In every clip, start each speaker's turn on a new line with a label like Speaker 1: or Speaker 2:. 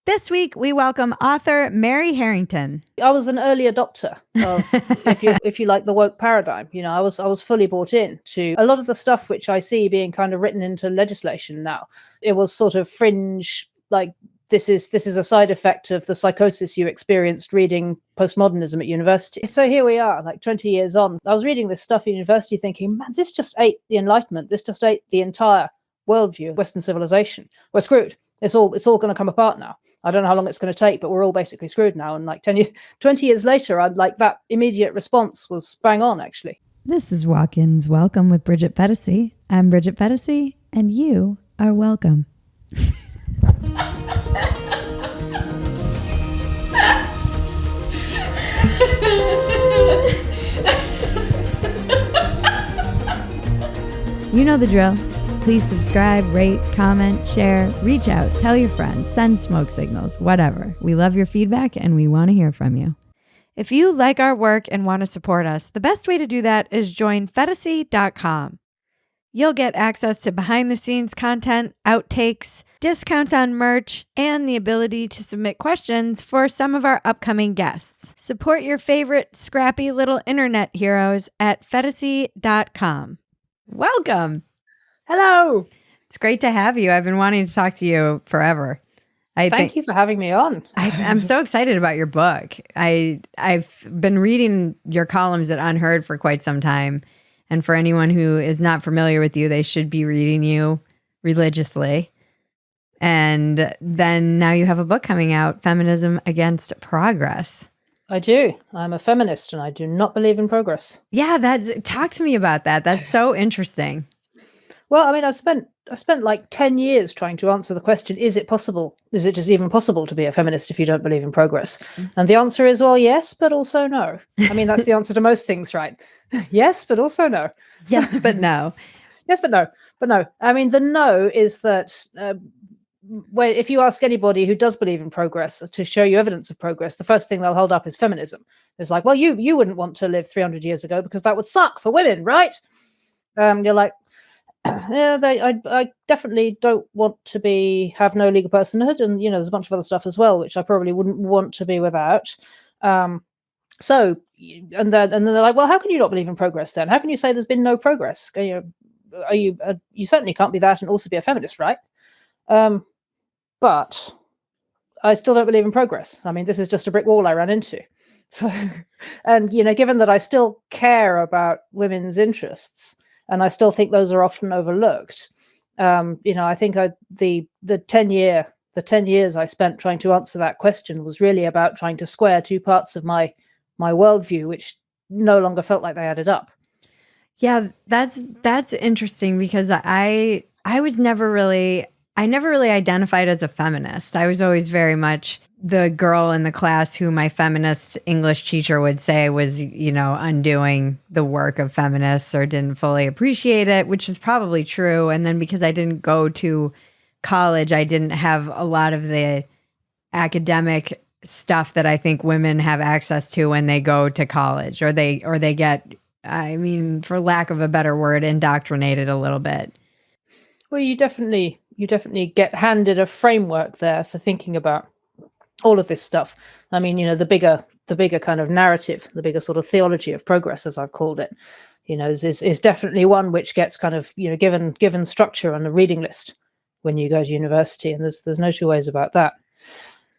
Speaker 1: This week, we welcome author Mary Harrington.
Speaker 2: I was an early adopter of, if you like, the woke paradigm. I was fully bought in to a lot of the stuff which I see being kind of written into legislation now. It was sort of fringe, like this is a side effect of the psychosis you experienced reading postmodernism at university. So here we are, like 20 years on. I was reading this stuff at university thinking, man, this just ate the Enlightenment. This just ate the entire worldview of Western civilization. We're screwed. It's all going to come apart now. I don't know how long it's going to take, but we're all basically screwed now. And like 20 years later, I'd like that immediate response was bang on, actually.
Speaker 1: This is Walk-Ins Welcome with Bridget Phetasy. I'm Bridget Phetasy, and you are welcome. You know the drill. Please subscribe, rate, comment, share, reach out, tell your friends, send smoke signals, whatever. We love your feedback and we want to hear from you. If you like our work and want to support us, the best way to do that is join Phetasy.com. You'll get access to behind-the-scenes content, outtakes, discounts on merch, and the ability to submit questions for some of our upcoming guests. Support your favorite scrappy little internet heroes at Phetasy.com. Welcome.
Speaker 2: Hello.
Speaker 1: It's great to have you. I've been wanting to talk to you forever.
Speaker 2: Thank you for having me on.
Speaker 1: I'm so excited about your book. I've been reading your columns at Unheard for quite some time. And for anyone who is not familiar with you, they should be reading you religiously. And then now you have a book coming out, Feminism Against Progress.
Speaker 2: I do. I'm a feminist and I do not believe in progress.
Speaker 1: Yeah, talk to me about that. That's so interesting.
Speaker 2: Well, I mean, I spent like 10 years trying to answer the question, is it possible? Is it just even possible to be a feminist if you don't believe in progress? And the answer is, well, yes, but also no. I mean, that's the answer to most things, right? Yes, but also no.
Speaker 1: Yes, but no.
Speaker 2: Yes, but no. But no. I mean, the no is that if you ask anybody who does believe in progress to show you evidence of progress, the first thing they'll hold up is feminism. It's like, well, you wouldn't want to live 300 years ago because that would suck for women, right? You're like, yeah, I definitely don't want to have no legal personhood, and there's a bunch of other stuff as well which I probably wouldn't want to be without. So, and then they're like, well, how can you not believe in progress then? How can you say there's been no progress? You certainly can't be that and also be a feminist, right? But I still don't believe in progress. I mean, this is just a brick wall I ran into. So, and given that I still care about women's interests, and I still think those are often overlooked. I think the 10 years I spent trying to answer that question was really about trying to square two parts of my worldview, which no longer felt like they added up.
Speaker 1: Yeah, that's interesting because I never really identified as a feminist. I was always very much the girl in the class who my feminist English teacher would say was, undoing the work of feminists or didn't fully appreciate it, which is probably true. And then because I didn't go to college, I didn't have a lot of the academic stuff that I think women have access to when they go to college, or they get, I mean, for lack of a better word, indoctrinated a little bit.
Speaker 2: Well, you definitely get handed a framework there for thinking about all of this stuff. I mean, the bigger kind of narrative, the bigger sort of theology of progress, as I've called it, is definitely one which gets kind of, given structure on the reading list when you go to university. And there's no two ways about that.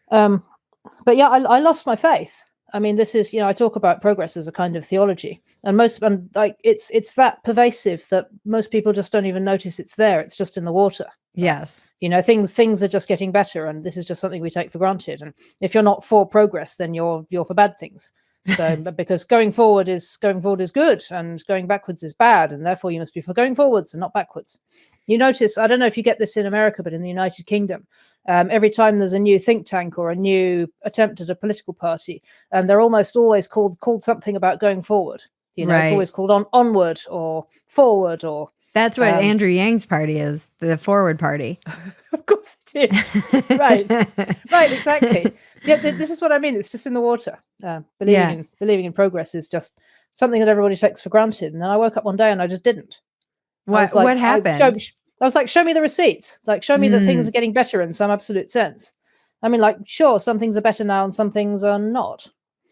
Speaker 2: But yeah, I lost my faith. I mean, this is, I talk about progress as a kind of theology, and it's that pervasive that most people just don't even notice it's there. It's just in the water.
Speaker 1: Yes.
Speaker 2: Things are just getting better, and this is just something we take for granted. And if you're not for progress, then you're for bad things. So, because going forward is good, and going backwards is bad, and therefore you must be for going forwards and not backwards. You notice, I don't know if you get this in America, but in the United Kingdom, every time there's a new think tank or a new attempt at a political party, they're almost always called something about going forward.
Speaker 1: Right.
Speaker 2: It's always called onward or forward or.
Speaker 1: That's what Andrew Yang's party is, the Forward Party.
Speaker 2: Of course it is. Right, exactly. Yeah, this is what I mean. It's just in the water. Believing in progress is just something that everybody takes for granted. And then I woke up one day and I just didn't.
Speaker 1: What happened?
Speaker 2: I was like, show me the receipts. Like, show me that things are getting better in some absolute sense. I mean, like, sure, some things are better now and some things are not.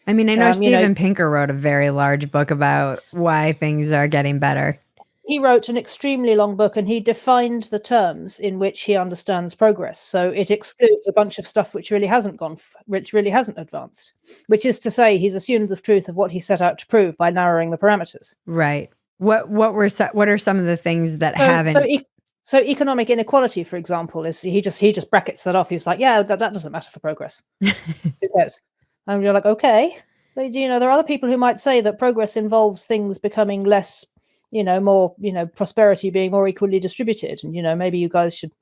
Speaker 1: I mean, I know
Speaker 2: You know,
Speaker 1: Steven Pinker wrote a very large book about why things are getting better.
Speaker 2: he wrote an extremely long book, and he defined the terms in which he understands progress. So it excludes a bunch of stuff which really hasn't which really hasn't advanced. Which is to say, he's assumed the truth of what he set out to prove by narrowing the parameters.
Speaker 1: Right. What are some of the things that haven't?
Speaker 2: So economic inequality, for example, is he just brackets that off. He's like, yeah, that doesn't matter for progress. Who cares? And you're like, okay. But, you know, there are other people who might say that progress involves things becoming less, you know, more, you know, prosperity being more equally distributed. And, you know, maybe you guys should,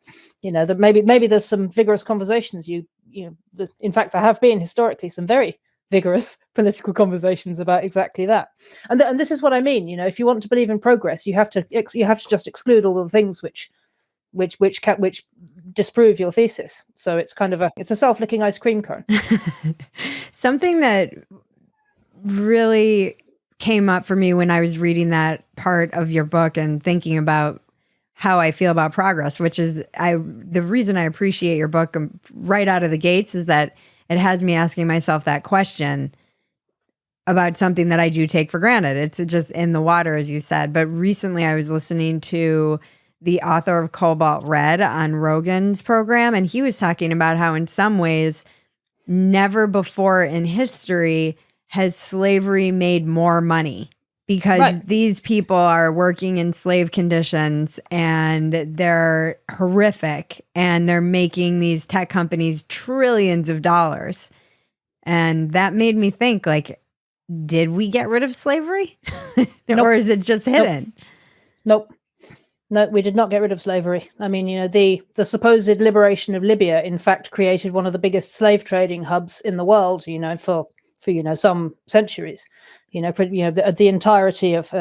Speaker 2: you know, that maybe there's some vigorous conversations. In fact, there have been historically some very vigorous political conversations about exactly that. And this is what I mean. You know, if you want to believe in progress, you have to just exclude all the things which disprove your thesis. So it's kind of a self-licking ice cream cone.
Speaker 1: Something that really came up for me when I was reading that part of your book and thinking about how I feel about progress, which is the reason I appreciate your book right out of the gates is that it has me asking myself that question about something that I do take for granted. It's just in the water, as you said. But recently I was listening to the author of Cobalt Red on Rogan's program, and he was talking about how in some ways, never before in history has slavery made more money because these people are working in slave conditions and they're horrific and they're making these tech companies trillions of dollars. And that made me think, like, did we get rid of slavery?
Speaker 2: Nope.
Speaker 1: Or is it just hidden?
Speaker 2: Nope. No, we did not get rid of slavery. I mean, you know, the supposed liberation of Libya, in fact, created one of the biggest slave trading hubs in the world, you know, for some centuries. You know, the entirety of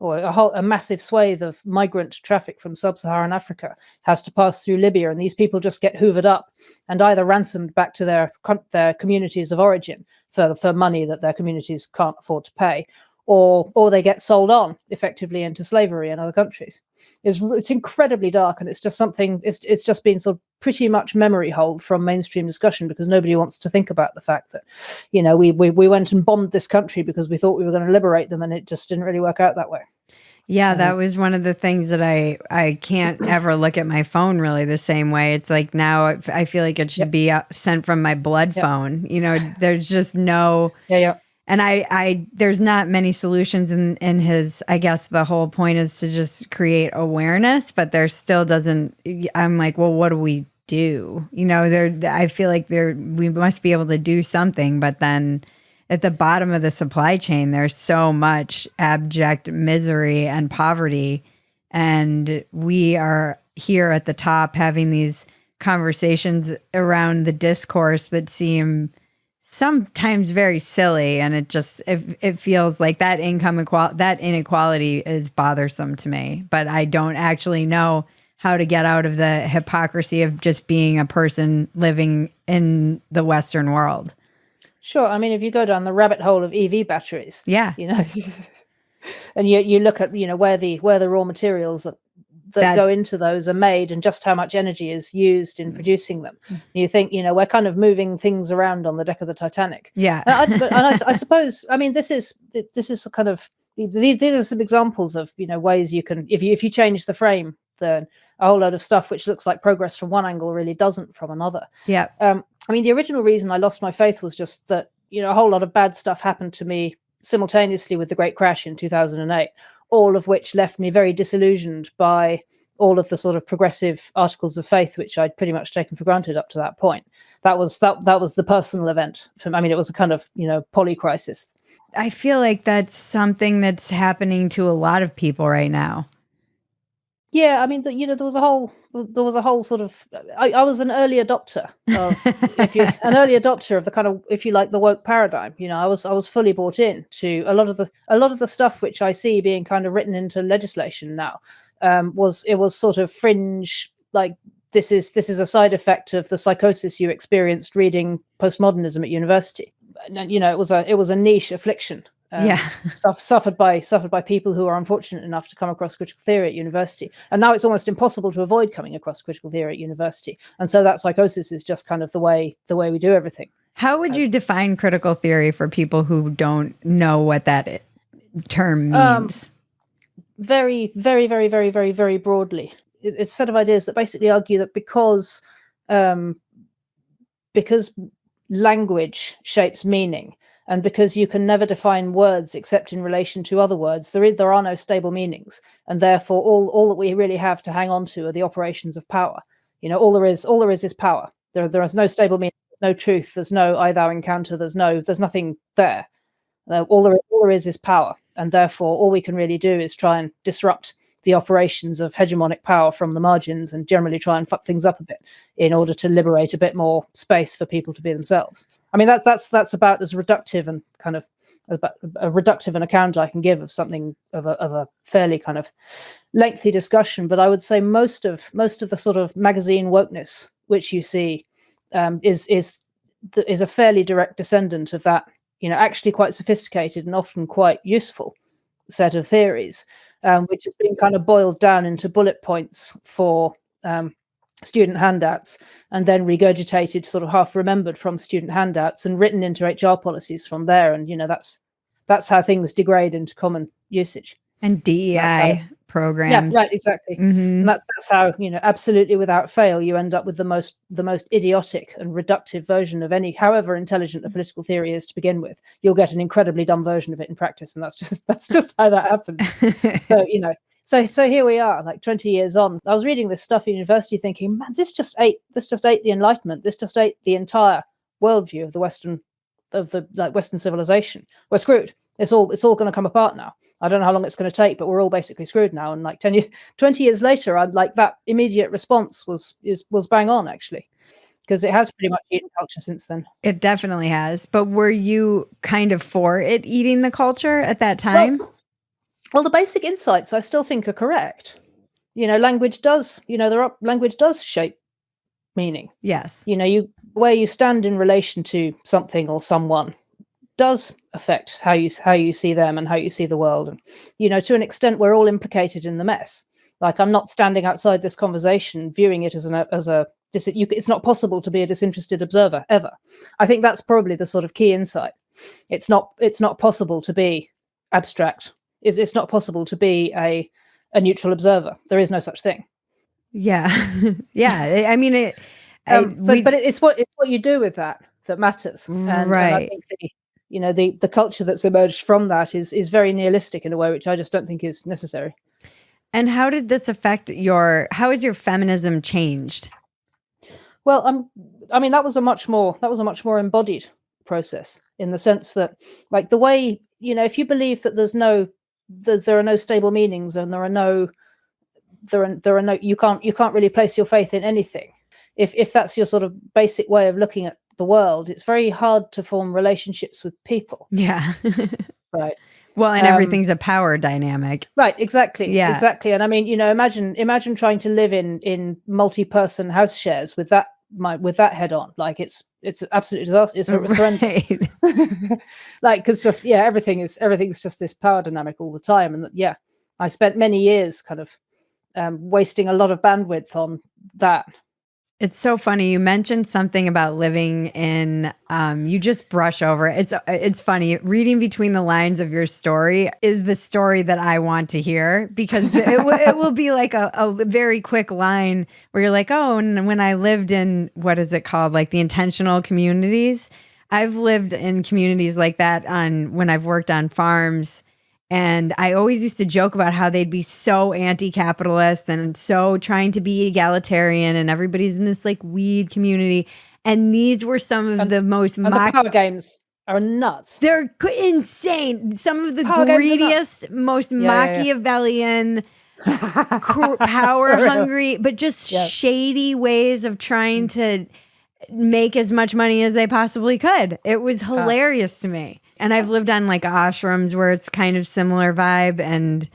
Speaker 2: or a massive swathe of migrant traffic from sub-Saharan Africa has to pass through Libya, and these people just get hoovered up and either ransomed back to their communities of origin for money that their communities can't afford to pay, or they get sold on effectively into slavery in other countries. It's incredibly dark, and it's just something. It's just been sort of pretty much memory hold from mainstream discussion because nobody wants to think about the fact that, you know, we went and bombed this country because we thought we were going to liberate them, and it just didn't really work out that way.
Speaker 1: Yeah, that was one of the things that I can't ever look at my phone really the same way. It's like now I feel like it should be sent from my blood phone. You know, there's just no.
Speaker 2: Yeah.
Speaker 1: And I there's not many solutions in his, I guess the whole point is to just create awareness, but there still doesn't, I'm like, well, what do we do? You know, I feel like we must be able to do something, but then at the bottom of the supply chain, there's so much abject misery and poverty. And we are here at the top having these conversations around the discourse that seem sometimes very silly, and it feels like that inequality is bothersome to me, but I don't actually know how to get out of the hypocrisy of just being a person living in the Western world.
Speaker 2: Sure. I mean, if you go down the rabbit hole of EV batteries,
Speaker 1: yeah,
Speaker 2: you know, and you look at, you know, where the raw materials that go into those are made and just how much energy is used in producing them. You think, you know, we're kind of moving things around on the deck of the Titanic.
Speaker 1: Yeah.
Speaker 2: I suppose, I mean, this is a kind of, these are some examples of, you know, ways you can, if you change the frame, then a whole load of stuff which looks like progress from one angle really doesn't from another.
Speaker 1: Yeah.
Speaker 2: I mean, the original reason I lost my faith was just that, you know, a whole lot of bad stuff happened to me simultaneously with the Great Crash in 2008. All of which left me very disillusioned by all of the sort of progressive articles of faith, which I'd pretty much taken for granted up to that point. That was the personal event. I mean, it was a kind of, you know, polycrisis.
Speaker 1: I feel like that's something that's happening to a lot of people right now.
Speaker 2: Yeah, I mean, you know, there was a whole sort of. I was an early adopter of, an early adopter of the kind of, if you like, the woke paradigm. You know, I was fully bought in to a lot of the stuff which I see being kind of written into legislation now. Was sort of fringe, like this is a side effect of the psychosis you experienced reading postmodernism at university. And, you know, it was a niche affliction.
Speaker 1: Yeah.
Speaker 2: suffered by people who are unfortunate enough to come across critical theory at university. And now it's almost impossible to avoid coming across critical theory at university. And so that psychosis is just kind of the way we do everything.
Speaker 1: How would you define critical theory for people who don't know what that term means?
Speaker 2: Very, very, very, very, very, very broadly. It's a set of ideas that basically argue that because language shapes meaning, and because you can never define words except in relation to other words, there are no stable meanings, and therefore all that we really have to hang on to are the operations of power. All there is power. There is no stable meaning. There's no truth. There's no I thou encounter. There's nothing there. All there is power, and therefore all we can really do is try and disrupt the operations of hegemonic power from the margins, and generally try and fuck things up a bit in order to liberate a bit more space for people to be themselves. I mean, that's about as reductive and kind of about a reductive an account I can give of something of a fairly kind of lengthy discussion. But I would say most of the sort of magazine wokeness which you see is a fairly direct descendant of that. Actually quite sophisticated and often quite useful set of theories, which has been kind of boiled down into bullet points for student handouts, and then regurgitated, sort of half remembered from student handouts, and written into HR policies from there. And that's how things degrade into common usage.
Speaker 1: And DEI programs.
Speaker 2: Yeah, right, exactly. And that's how, absolutely without fail, you end up with the most idiotic and reductive version of any, however intelligent a political theory is to begin with. You'll get an incredibly dumb version of it in practice, and that's just how that happens. So here we are, like 20 years on. I was reading this stuff at university thinking, man, this just ate the Enlightenment. This just ate the entire worldview of the Western civilization. We're screwed. It's all going to come apart now. I don't know how long it's going to take, but we're all basically screwed now. And like 20 years later, I'd like that immediate response was bang on, actually, because it has pretty much eaten culture since then.
Speaker 1: It definitely has. But were you kind of for it eating the culture at that time?
Speaker 2: Well, the basic insights I still think are correct. Language does shape meaning.
Speaker 1: Yes.
Speaker 2: Where you stand in relation to something or someone does affect how you see them and how you see the world. And to an extent, we're all implicated in the mess. Like, I'm not standing outside this conversation viewing it it's not possible to be a disinterested observer ever. I think that's probably the sort of key insight. It's not possible to be abstract. It's not possible to be a neutral observer. There is no such thing.
Speaker 1: Yeah. Yeah. I mean,
Speaker 2: but it's what you do with that matters. And,
Speaker 1: right.
Speaker 2: And I think the culture that's emerged from that is very nihilistic in a way, which I just don't think is necessary.
Speaker 1: And how did this affect how has your feminism changed?
Speaker 2: Well, I mean, that was a much more embodied process, in the sense that, like, the way, if you believe that there are no stable meanings, and there are no, you can't really place your faith in anything. If that's your sort of basic way of looking at the world, it's very hard to form relationships with people.
Speaker 1: Yeah.
Speaker 2: Right.
Speaker 1: Well, and everything's a power dynamic.
Speaker 2: Right. Exactly.
Speaker 1: Yeah.
Speaker 2: Exactly. And I mean, imagine trying to live in multi-person house shares with that head on. Like, it's absolute disaster. It's horrendous. Like, because everything's just this power dynamic all the time. And I spent many years kind of wasting a lot of bandwidth on that.
Speaker 1: It's so funny. You mentioned something about living in, you just brush over it. It's funny. Reading between the lines of your story is the story that I want to hear, because it will be like a very quick line where you're like, oh, and when I lived in, what is it called? Like the intentional communities. I've lived in communities like that when I've worked on farms. And I always used to joke about how they'd be so anti-capitalist and so trying to be egalitarian, and everybody's in this like weed community. And these were some of the most
Speaker 2: the power games are nuts.
Speaker 1: They're insane. Some of the greediest, most Machiavellian, power hungry, but just shady ways of trying to make as much money as they possibly could. It was hilarious to me. And I've lived on like ashrams where it's kind of similar vibe. And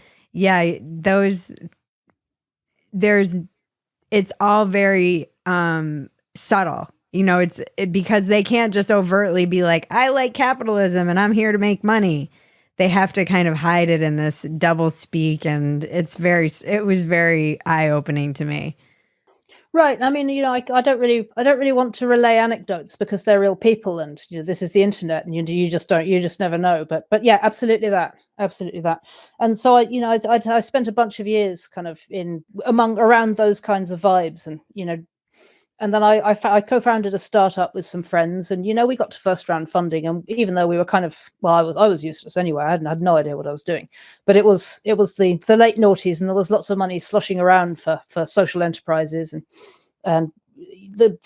Speaker 1: it's all very subtle. Because they can't just overtly be like, I like capitalism and I'm here to make money. they have to kind of hide it in this double speak, and it was very eye-opening to me.
Speaker 2: Right. I mean, I don't really want to relay anecdotes because they're real people, and this is the internet, and you just never know. But yeah, absolutely that. And so I spent a bunch of years kind of around those kinds of vibes, and then I co-founded a startup with some friends, and we got to first round funding, and even though we were kind of, well, I was useless anyway. I had no idea what I was doing, but it was the late noughties, and there was lots of money sloshing around for social enterprises, and the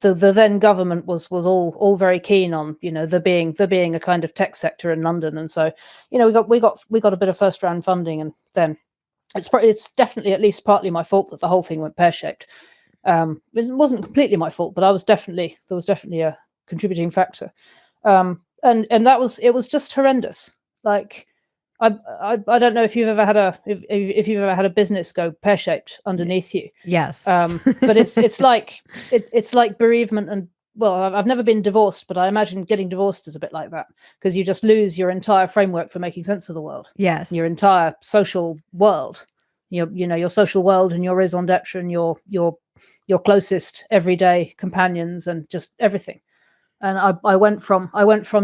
Speaker 2: then government was all very keen on there being a kind of tech sector in London, and so we got a bit of first round funding, and then it's definitely at least partly my fault that the whole thing went pear-shaped. It wasn't completely my fault, but there was definitely a contributing factor. And it was just horrendous. Like, I don't know if you've ever had if you've ever had a business go pear-shaped underneath you.
Speaker 1: Yes.
Speaker 2: But it's like bereavement, and well, I've never been divorced, but I imagine getting divorced is a bit like that, because you just lose your entire framework for making sense of the world.
Speaker 1: Yes.
Speaker 2: Your entire social world. Your social world and your raison d'etre and your closest everyday companions and just everything. And I went from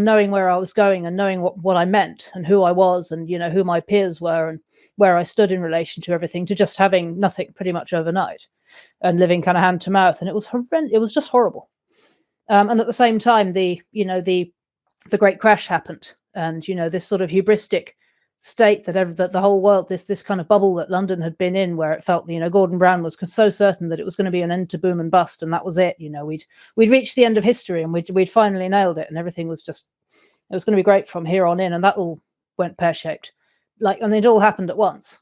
Speaker 2: knowing where I was going and knowing what I meant and who I was and who my peers were and where I stood in relation to everything, to just having nothing pretty much overnight and living kind of hand to mouth. And it was horrendous. It was just horrible. And at the same time, the great crash happened, and this sort of hubristic state that the whole world, this kind of bubble that London had been in, where it felt Gordon Brown was so certain that it was going to be an end to boom and bust, and that was it. We'd reached the end of history, and we'd finally nailed it, and everything was just, it was going to be great from here on in, and that all went pear-shaped. And it all happened at once.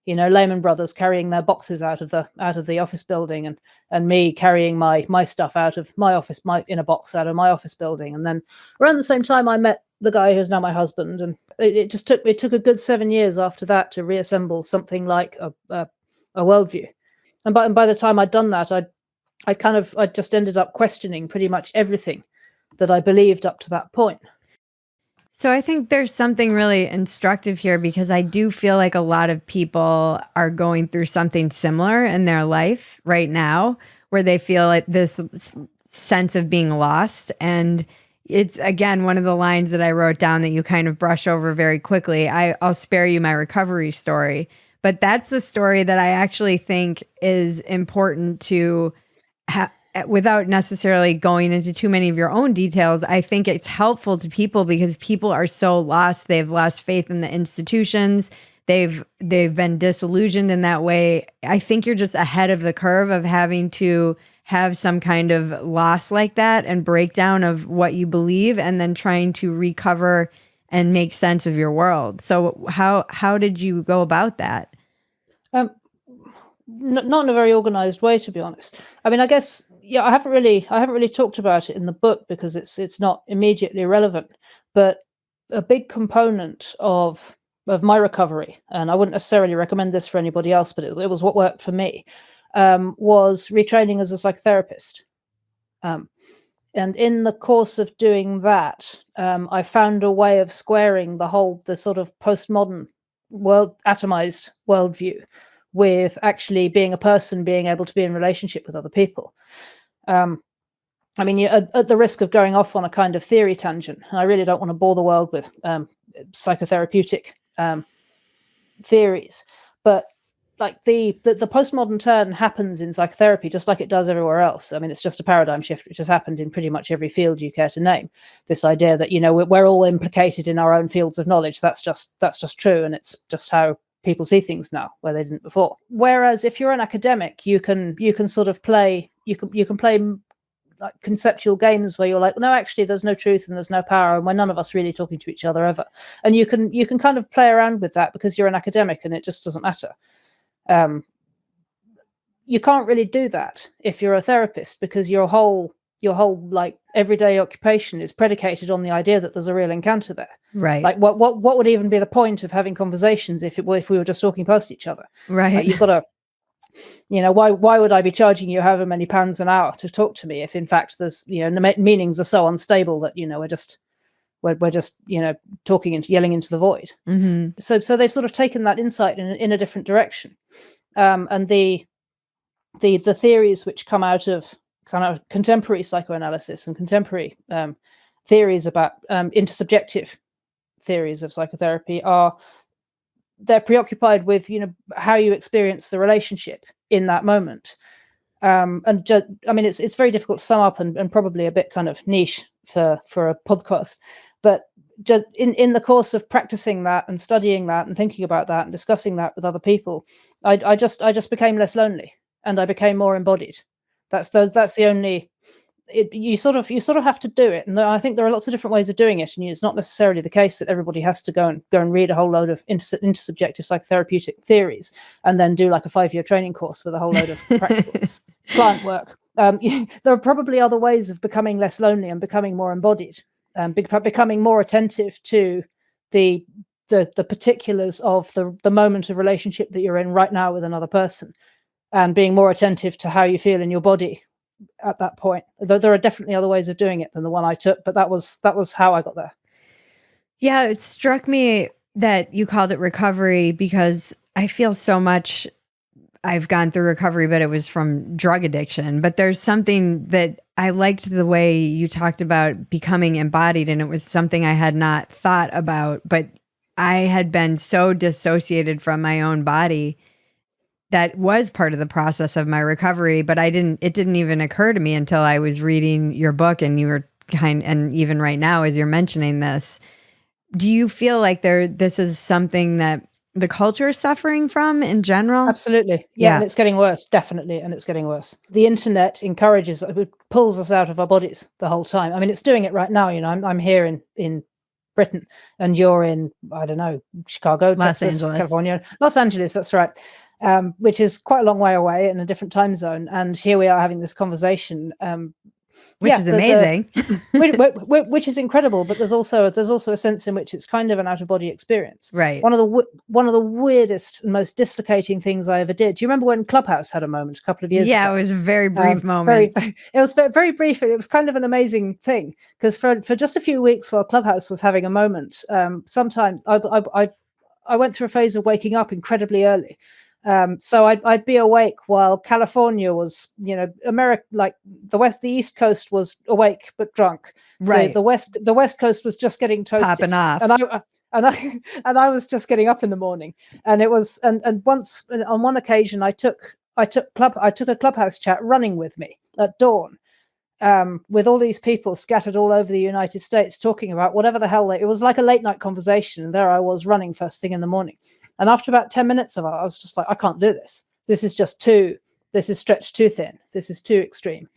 Speaker 2: Lehman Brothers carrying their boxes out of the office building, and me carrying my stuff out of my office, in a box out of my office building, and then around the same time I met the guy who's now my husband, and it took a good 7 years after that to reassemble something like a worldview. And by the time I'd done that, I just ended up questioning pretty much everything that I believed up to that point.
Speaker 1: So I think there's something really instructive here, because I do feel like a lot of people are going through something similar in their life right now, where they feel like this sense of being lost. And it's, again, one of the lines that I wrote down that you kind of brush over very quickly. I'll spare you my recovery story, but that's the story that I actually think is important to without necessarily going into too many of your own details. I think it's helpful to people because people are so lost. They've lost faith in the institutions. They've been disillusioned in that way. I think you're just ahead of the curve of having to have some kind of loss like that and breakdown of what you believe, and then trying to recover and make sense of your world. So how did you go about that?
Speaker 2: Not in a very organized way, to be honest. I mean, I guess, I haven't really talked about it in the book because it's not immediately relevant. But a big component of my recovery, and I wouldn't necessarily recommend this for anybody else, but it was what worked for me, was retraining as a psychotherapist. And in the course of doing that, I found a way of squaring the sort of postmodern atomized worldview with actually being a person, being able to be in relationship with other people. I mean, at the risk of going off on a kind of theory tangent, and I really don't want to bore the world with psychotherapeutic theories, but like the postmodern turn happens in psychotherapy just like it does everywhere else. I mean, it's just a paradigm shift which has happened in pretty much every field you care to name. This idea that we're all implicated in our own fields of knowledge, that's just true, and it's just how people see things now where they didn't before. Whereas if you're an academic, you can sort of play like conceptual games where you're like, no, actually there's no truth and there's no power, and we're none of us really talking to each other ever. And you can kind of play around with that because you're an academic and it just doesn't matter. You can't really do that if you're a therapist, because your whole like everyday occupation is predicated on the idea that there's a real encounter there.
Speaker 1: Right.
Speaker 2: Like what would even be the point of having conversations if we were just talking past each other?
Speaker 1: Right.
Speaker 2: Like, you've got to, why would I be charging you however many pounds an hour to talk to me if in fact there's, meanings are so unstable that, we're just, talking and yelling into the void. So they've sort of taken that insight in a different direction. And the theories which come out of kind of contemporary psychoanalysis and contemporary theories about intersubjective theories of psychotherapy they're preoccupied with how you experience the relationship in that moment. It's very difficult to sum up and probably a bit kind of niche for a podcast, but in the course of practicing that and studying that and thinking about that and discussing that with other people, I just became less lonely and I became more embodied. That's the only. You sort of have to do it, and I think there are lots of different ways of doing it. And it's not necessarily the case that everybody has to go and read a whole load of intersubjective psychotherapeutic theories and then do like a 5-year training course with a whole load of practical client work. There are probably other ways of becoming less lonely and becoming more embodied, becoming more attentive to the particulars of the moment of relationship that you're in right now with another person, and being more attentive to how you feel in your body at that point. Though there are definitely other ways of doing it than the one I took, but that was how I got there.
Speaker 1: Yeah, it struck me that you called it recovery because I feel so much I've gone through recovery, but it was from drug addiction. But there's something that I liked the way you talked about becoming embodied, and it was something I had not thought about, but I had been so dissociated from my own body. That was part of the process of my recovery, but it didn't even occur to me until I was reading your book, and you were and even right now, as you're mentioning this, do you feel like this is something that the culture is suffering from in general?
Speaker 2: Absolutely. Yeah. And it's getting worse, definitely. And it's getting worse. The internet it pulls us out of our bodies the whole time. I mean, it's doing it right now. I'm here in Britain, and you're in, I don't know, Chicago,
Speaker 1: Los
Speaker 2: Texas,
Speaker 1: Angeles.
Speaker 2: California, Los Angeles. That's right. Which is quite a long way away in a different time zone. And here we are having this conversation.
Speaker 1: Which is amazing.
Speaker 2: Which is incredible, but there's also a sense in which it's kind of an out of body experience.
Speaker 1: Right.
Speaker 2: One of the weirdest and most dislocating things I ever did. Do you remember when Clubhouse had a moment a couple of years ago?
Speaker 1: Yeah, it was a very brief moment.
Speaker 2: It was very brief, and it was kind of an amazing thing because for just a few weeks while Clubhouse was having a moment, sometimes I went through a phase of waking up incredibly early. So I'd be awake while California was, America, like the East Coast was awake but drunk.
Speaker 1: Right.
Speaker 2: The West Coast was just getting toasted,
Speaker 1: popping off,
Speaker 2: and I was just getting up in the morning. And it was, and once on one occasion, I took a Clubhouse chat running with me at dawn. With all these people scattered all over the United States talking about whatever the hell it was, like a late night conversation. And there I was running first thing in the morning. And after about 10 minutes of it, I was just like, I can't do this. This is stretched too thin. This is too extreme.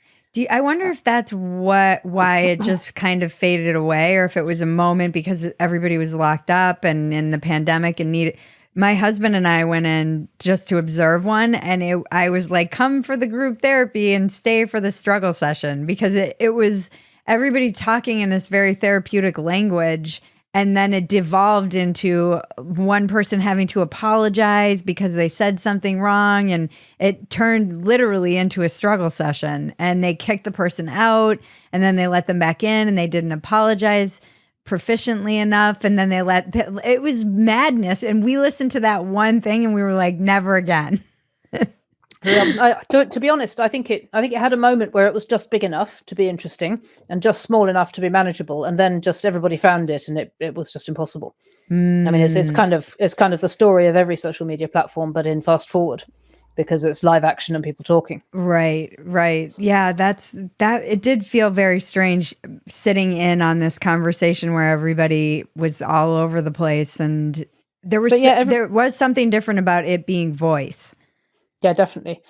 Speaker 1: I wonder if that's why it just kind of faded away, or if it was a moment because everybody was locked up and in the pandemic and needed. My husband and I went in just to observe one, and I was like, come for the group therapy and stay for the struggle session, because it was everybody talking in this very therapeutic language. And then it devolved into one person having to apologize because they said something wrong. And it turned literally into a struggle session. And they kicked the person out, and then they let them back in, and they didn't apologize proficiently enough. And then it was madness. And we listened to that one thing and we were like, never again.
Speaker 2: To be honest, I think it had a moment where it was just big enough to be interesting and just small enough to be manageable, and then just everybody found it, and it was just impossible. I mean, it's kind of the story of every social media platform, but in fast forward, because it's live action and people talking.
Speaker 1: Right. Yeah, it did feel very strange sitting in on this conversation where everybody was all over the place, and there was something different about it being voice.
Speaker 2: Yeah, definitely.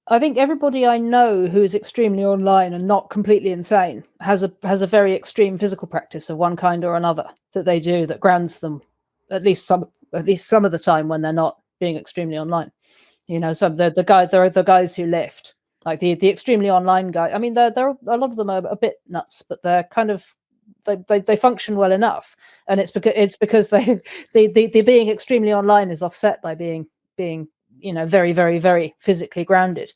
Speaker 2: I think everybody I know who is extremely online and not completely insane has a very extreme physical practice of one kind or another that they do that grounds them at least some of the time when they're not being extremely online. So there are the guys who lift, like the extremely online guy. I mean, there a lot of them are a bit nuts, but they're kind of they function well enough, and it's because the being extremely online is offset by being very, very, very physically grounded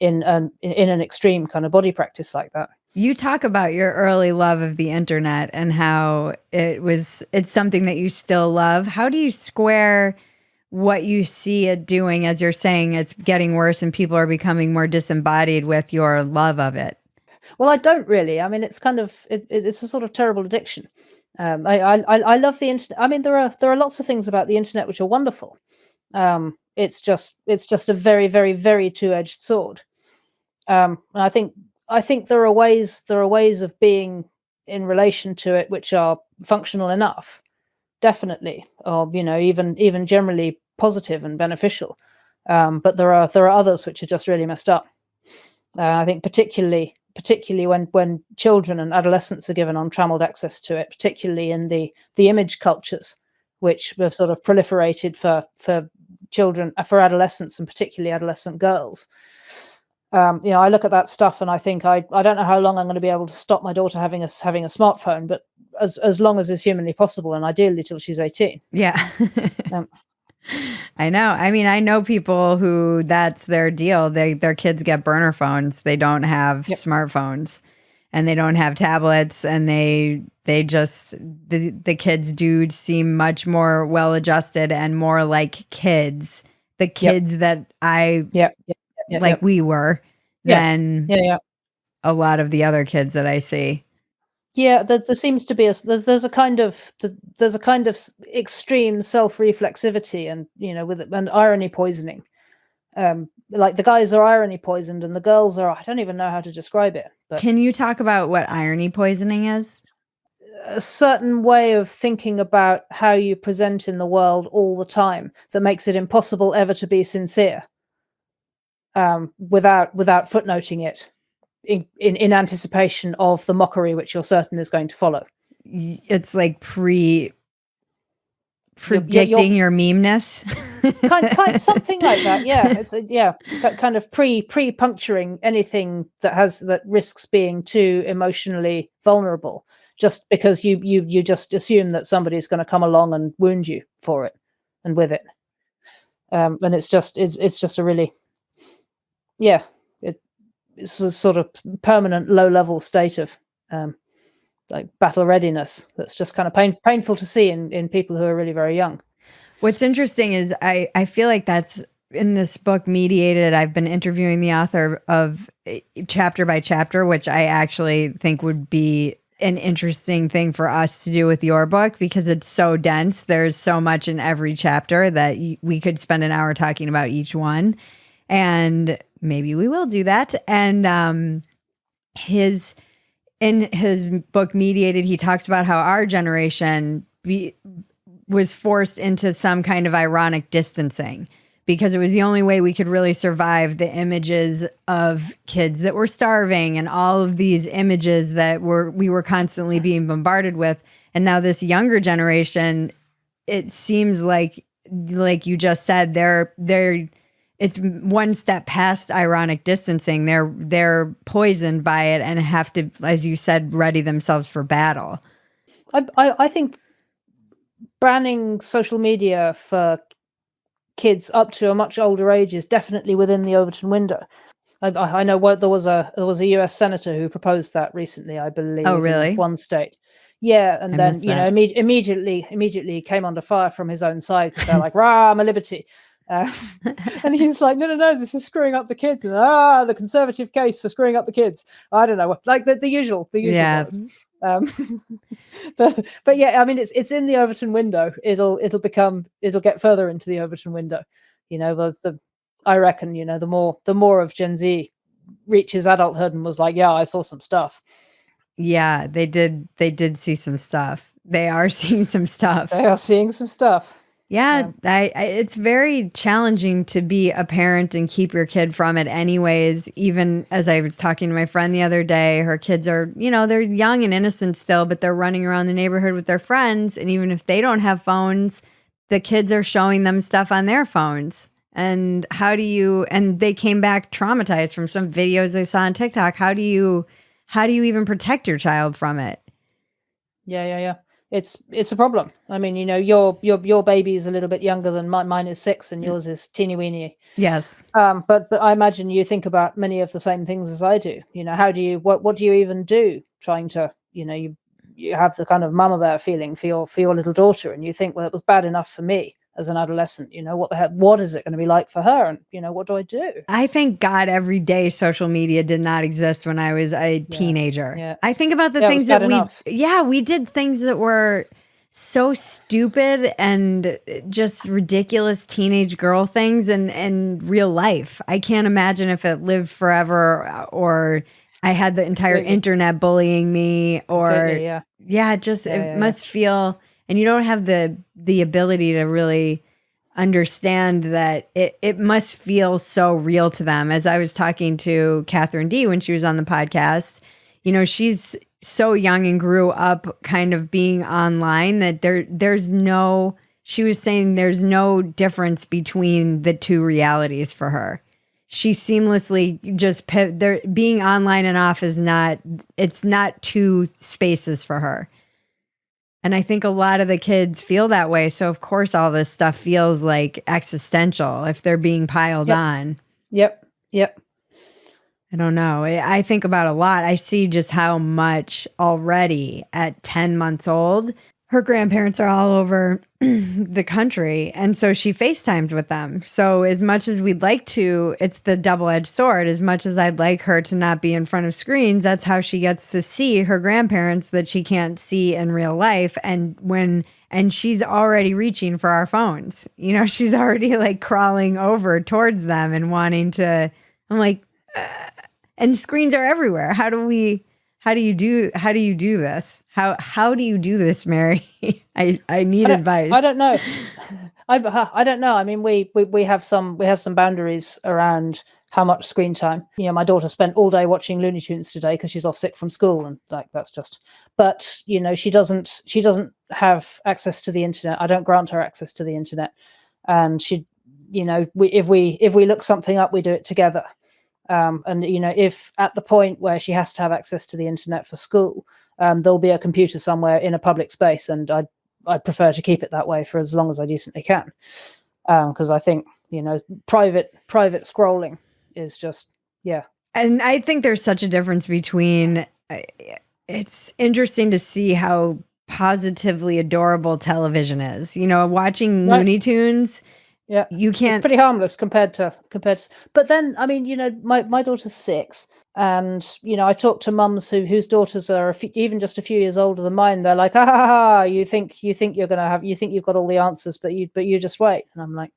Speaker 2: in an extreme kind of body practice like that.
Speaker 1: You talk about your early love of the internet and how it's something that you still love. How do you square what you see it doing, as you're saying it's getting worse and people are becoming more disembodied, with your love of it?
Speaker 2: Well, I don't really. I mean, it's kind of it's a sort of terrible addiction. I love the internet. I mean, there are lots of things about the internet which are wonderful. It's just a very, very, very two-edged sword. And I think there are ways of being in relation to it which are functional enough, definitely, or even generally positive and beneficial. But there are others which are just really messed up. I think particularly when children and adolescents are given untrammeled access to it, particularly in the image cultures which have sort of proliferated for children, for adolescents, and particularly adolescent girls. I look at that stuff and I think I don't know how long I'm going to be able to stop my daughter having a smartphone, but as long as is humanly possible, and ideally till she's 18.
Speaker 1: Yeah.
Speaker 2: Um,
Speaker 1: I know. I mean, I know people who that's their deal. Their kids get burner phones. They don't have smartphones, and they don't have tablets, and they just the kids do seem much more well adjusted and more like kids. The kids that we were than a lot of the other kids that I see.
Speaker 2: Yeah, there seems to be there's a kind of extreme self-reflexivity and and irony poisoning. Like the guys are irony poisoned and the girls are, I don't even know how to describe it. But
Speaker 1: can you talk about what irony poisoning is?
Speaker 2: A certain way of thinking about how you present in the world all the time that makes it impossible ever to be sincere, without footnoting it in anticipation of the mockery which you're certain is going to follow.
Speaker 1: It's like predicting your memeness.
Speaker 2: kind something like that. Yeah, it's kind of pre-puncturing anything that risks being too emotionally vulnerable, just because you just assume that somebody's going to come along and wound you for it and with it. And it's just a really it's a sort of permanent low-level state of like battle readiness that's just kind of painful to see in people who are really very young.
Speaker 1: What's interesting is I feel like that's in this book, Mediated. I've been interviewing the author of chapter by chapter, which I actually think would be an interesting thing for us to do with your book, because it's so dense. There's so much in every chapter that we could spend an hour talking about each one. And maybe we will do that. And in his book, Mediated, he talks about how our generation was forced into some kind of ironic distancing, because it was the only way we could really survive the images of kids that were starving and all of these images that we were constantly being bombarded with. And now this younger generation, it seems like you just said, it's one step past ironic distancing. They're poisoned by it and have to, as you said, ready themselves for battle.
Speaker 2: I think banning social media for kids up to a much older age is definitely within the Overton window. I know there was a US senator who proposed that recently, I believe.
Speaker 1: Oh, really?
Speaker 2: In one state. Yeah, and then immediately came under fire from his own side, because they're like, "Rah, I'm a liberty." And he's like, no, this is screwing up the kids, and the conservative case for screwing up the kids. I don't know, like the usual.
Speaker 1: Yeah.
Speaker 2: But yeah, I mean, it's in the Overton window. It'll get further into the Overton window. I reckon, the more of Gen Z reaches adulthood and was like, yeah, I saw some stuff.
Speaker 1: Yeah, they did see some stuff. They are seeing some stuff.
Speaker 2: They are seeing some stuff.
Speaker 1: Yeah, it's very challenging to be a parent and keep your kid from it anyways. Even as I was talking to my friend the other day, her kids are, they're young and innocent still, but they're running around the neighborhood with their friends. And even if they don't have phones, the kids are showing them stuff on their phones. And and they came back traumatized from some videos they saw on TikTok. How do you even protect your child from it?
Speaker 2: Yeah. it's a problem. I mean, your baby is a little bit younger than mine is 6, and yours is teeny weeny.
Speaker 1: Yes.
Speaker 2: But I imagine you think about many of the same things as I do. How do you what do you even do trying to you have the kind of mama bear feeling for your little daughter, and you think, well, it was bad enough for me as an adolescent. What the heck? What is it going to be like for her? And what do I do?
Speaker 1: I thank God every day social media did not exist when I was a teenager.
Speaker 2: Yeah.
Speaker 1: I think about the
Speaker 2: Yeah, it
Speaker 1: things
Speaker 2: was
Speaker 1: that
Speaker 2: bad enough.
Speaker 1: we did things that were so stupid and just ridiculous teenage girl things in real life. I can't imagine if it lived forever, or I had the entire
Speaker 2: Completely.
Speaker 1: internet bullying me, or
Speaker 2: Completely, yeah.
Speaker 1: It must feel, and you don't have the ability to really understand that it must feel so real to them. As I was talking to Catherine D when she was on the podcast, she's so young and grew up kind of being online that she was saying there's no difference between the two realities for her. She seamlessly just being online and off it's not two spaces for her. And I think a lot of the kids feel that way. So, of course, all this stuff feels like existential if they're being piled on.
Speaker 2: Yep.
Speaker 1: I don't know. I think about a lot. I see just how much already at 10 months old, her grandparents are all over the country. And so she FaceTimes with them. So as much as we'd like to, it's the double-edged sword. As much as I'd like her to not be in front of screens, that's how she gets to see her grandparents that she can't see in real life. And she's already reaching for our phones. She's already like crawling over towards them and wanting to, I'm like, and screens are everywhere. How do you do this? How do you do this, Mary? I need advice.
Speaker 2: I don't know. I don't know. I mean, we have some boundaries around how much screen time. My daughter spent all day watching Looney Tunes today because she's off sick from school, and that's just. But she doesn't have access to the internet. I don't grant her access to the internet, and she, if we look something up, we do it together. And if at the point where she has to have access to the internet for school, there'll be a computer somewhere in a public space, and I'd prefer to keep it that way for as long as I decently can, because I think private scrolling is just
Speaker 1: And I think there's such a difference between. It's interesting to see how positively adorable television is. Watching Looney Tunes.
Speaker 2: Yeah,
Speaker 1: you can't.
Speaker 2: It's pretty harmless compared to. But then, I mean, my daughter's 6, and I talk to mums whose daughters are even just a few years older than mine. They're like, ha, you think you're gonna have, you think you've got all the answers, but you just wait. And I'm like,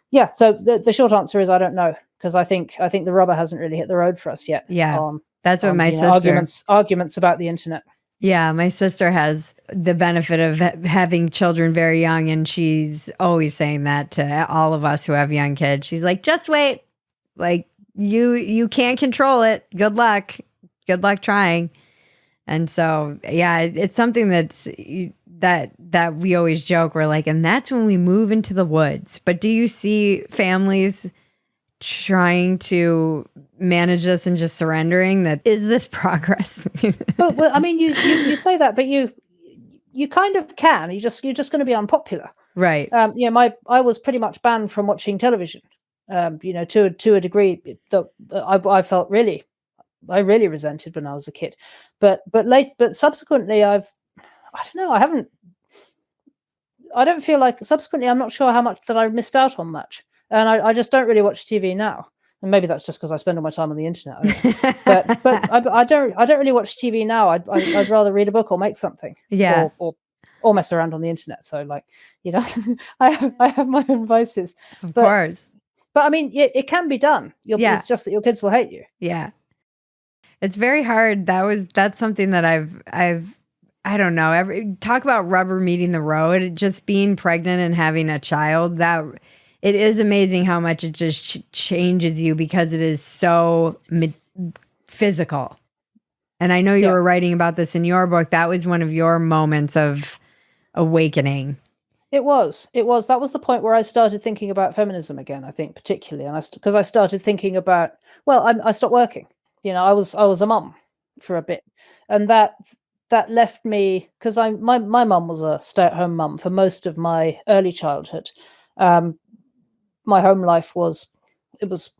Speaker 2: yeah. So the short answer is I don't know, because I think the rubber hasn't really hit the road for us yet.
Speaker 1: Yeah, that's what my sister
Speaker 2: arguments about the internet.
Speaker 1: Yeah, my sister has the benefit of having children very young, and she's always saying that to all of us who have young kids. She's like, just wait. Like, you can't control it. Good luck trying. And so, yeah, it's something that we always joke. We're like, and that's when we move into the woods. But do you see families trying to manage this and just surrendering? That is this progress?
Speaker 2: well, I mean, you say that, but you kind of can. You're just going to be unpopular,
Speaker 1: right?
Speaker 2: I was pretty much banned from watching television. To a degree that I felt really resented when I was a kid. But subsequently, I don't know. I don't feel like subsequently. I'm not sure how much that I missed out on much. And I just don't really watch TV now, and maybe that's just because I spend all my time on the internet. but I don't really watch TV now. I'd rather read a book or make something, or mess around on the internet. So I have my own vices.
Speaker 1: Of course,
Speaker 2: but I mean, it can be done. It's just that your kids will hate you.
Speaker 1: Yeah, it's very hard. That's something that I've I don't know. Talk about rubber meeting the road. Just being pregnant and having a child, that. It is amazing how much it just changes you, because it is so physical. And I know you were writing about this in your book. That was one of your moments of awakening.
Speaker 2: It was. That was the point where I started thinking about feminism again, I think, particularly. And because I started thinking about, I stopped working. I was a mum for a bit. And that that left me, because my mum was a stay-at-home mum for most of my early childhood. My home life was, it was,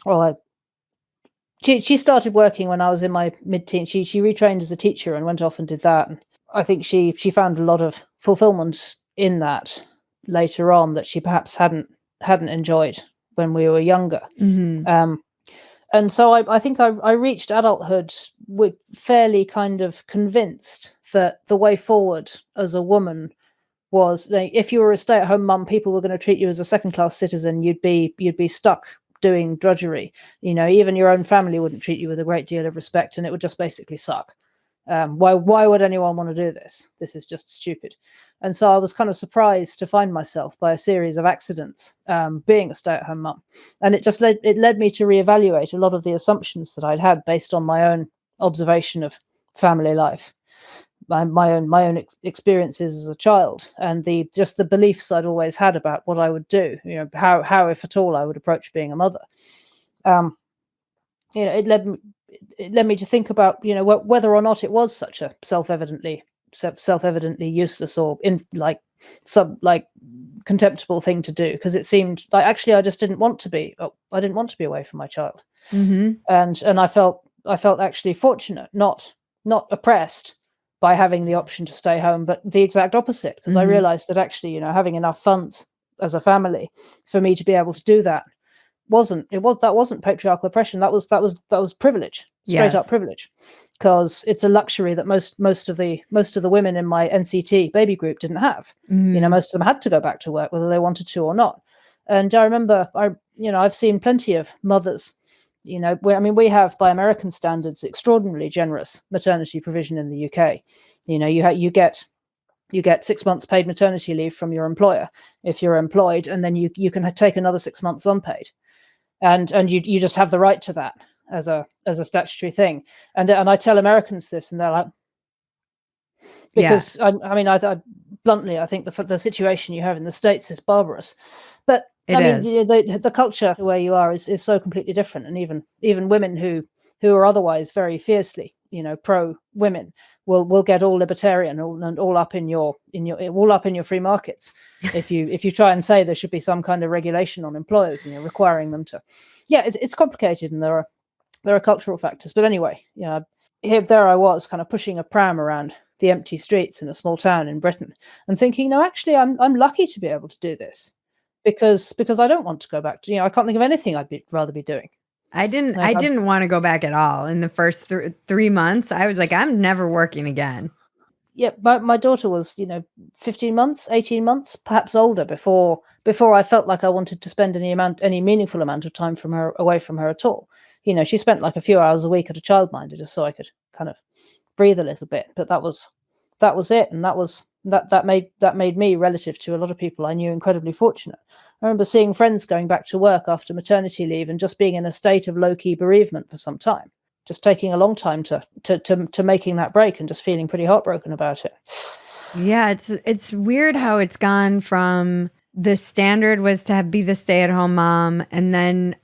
Speaker 2: well, she started working when I was in my mid-teens. She retrained as a teacher and went off and did that. And I think she found a lot of fulfillment in that later on that she perhaps hadn't enjoyed when we were younger. And so I think I reached adulthood with fairly kind of convinced that the way forward as a woman was, if you were a stay-at-home mum, people were going to treat you as a second-class citizen. You'd be stuck doing drudgery. Even your own family wouldn't treat you with a great deal of respect, and it would just basically suck. Why would anyone want to do this? This is just stupid. And so I was kind of surprised to find myself, by a series of accidents, being a stay-at-home mum, and it led me to reevaluate a lot of the assumptions that I'd had based on my own observation of family life, my own experiences as a child, and the beliefs I'd always had about what I would do. How if at all I would approach being a mother. It led me to think about whether or not it was such a self-evidently useless or contemptible thing to do, because it seemed like actually I just didn't want to be. I didn't want to be away from my child, and I felt actually fortunate, not oppressed by having the option to stay home, but the exact opposite, because I realized that actually having enough funds as a family for me to be able to do that wasn't patriarchal oppression. That was privilege, straight up privilege, because it's a luxury that most of the women in my NCT baby group didn't have. Most of them had to go back to work whether they wanted to or not. And I remember I've seen plenty of mothers. We have, by American standards, extraordinarily generous maternity provision in the UK. You get 6 months paid maternity leave from your employer if you're employed, and then you can take another 6 months unpaid, and you just have the right to that as a statutory thing. And I tell Americans this, and they're like, because I bluntly, I think the situation you have in the States is barbarous, but the culture where you are is so completely different, and even women who are otherwise very fiercely pro women will get all libertarian and all up in your free markets if you try and say there should be some kind of regulation on employers requiring them to. It's complicated, and there are cultural factors. But anyway, there I was kind of pushing a pram around the empty streets in a small town in Britain and thinking, no, actually I'm lucky to be able to do this, because I don't want to go back to, I can't think of anything I'd rather be doing.
Speaker 1: I didn't want to go back at all. In the first 3 months, I was like, I'm never working again.
Speaker 2: Yeah, my daughter was, 15 months, 18 months, perhaps older before I felt like I wanted to spend any meaningful amount of time away from her at all. She spent like a few hours a week at a childminder just so I could kind of breathe a little bit. But that was it, and that made me, relative to a lot of people I knew, incredibly fortunate. I remember seeing friends going back to work after maternity leave and just being in a state of low-key bereavement for some time, just taking a long time to making that break, and just feeling pretty heartbroken about it.
Speaker 1: Yeah, it's weird how it's gone from the standard was to be the stay-at-home mom, and then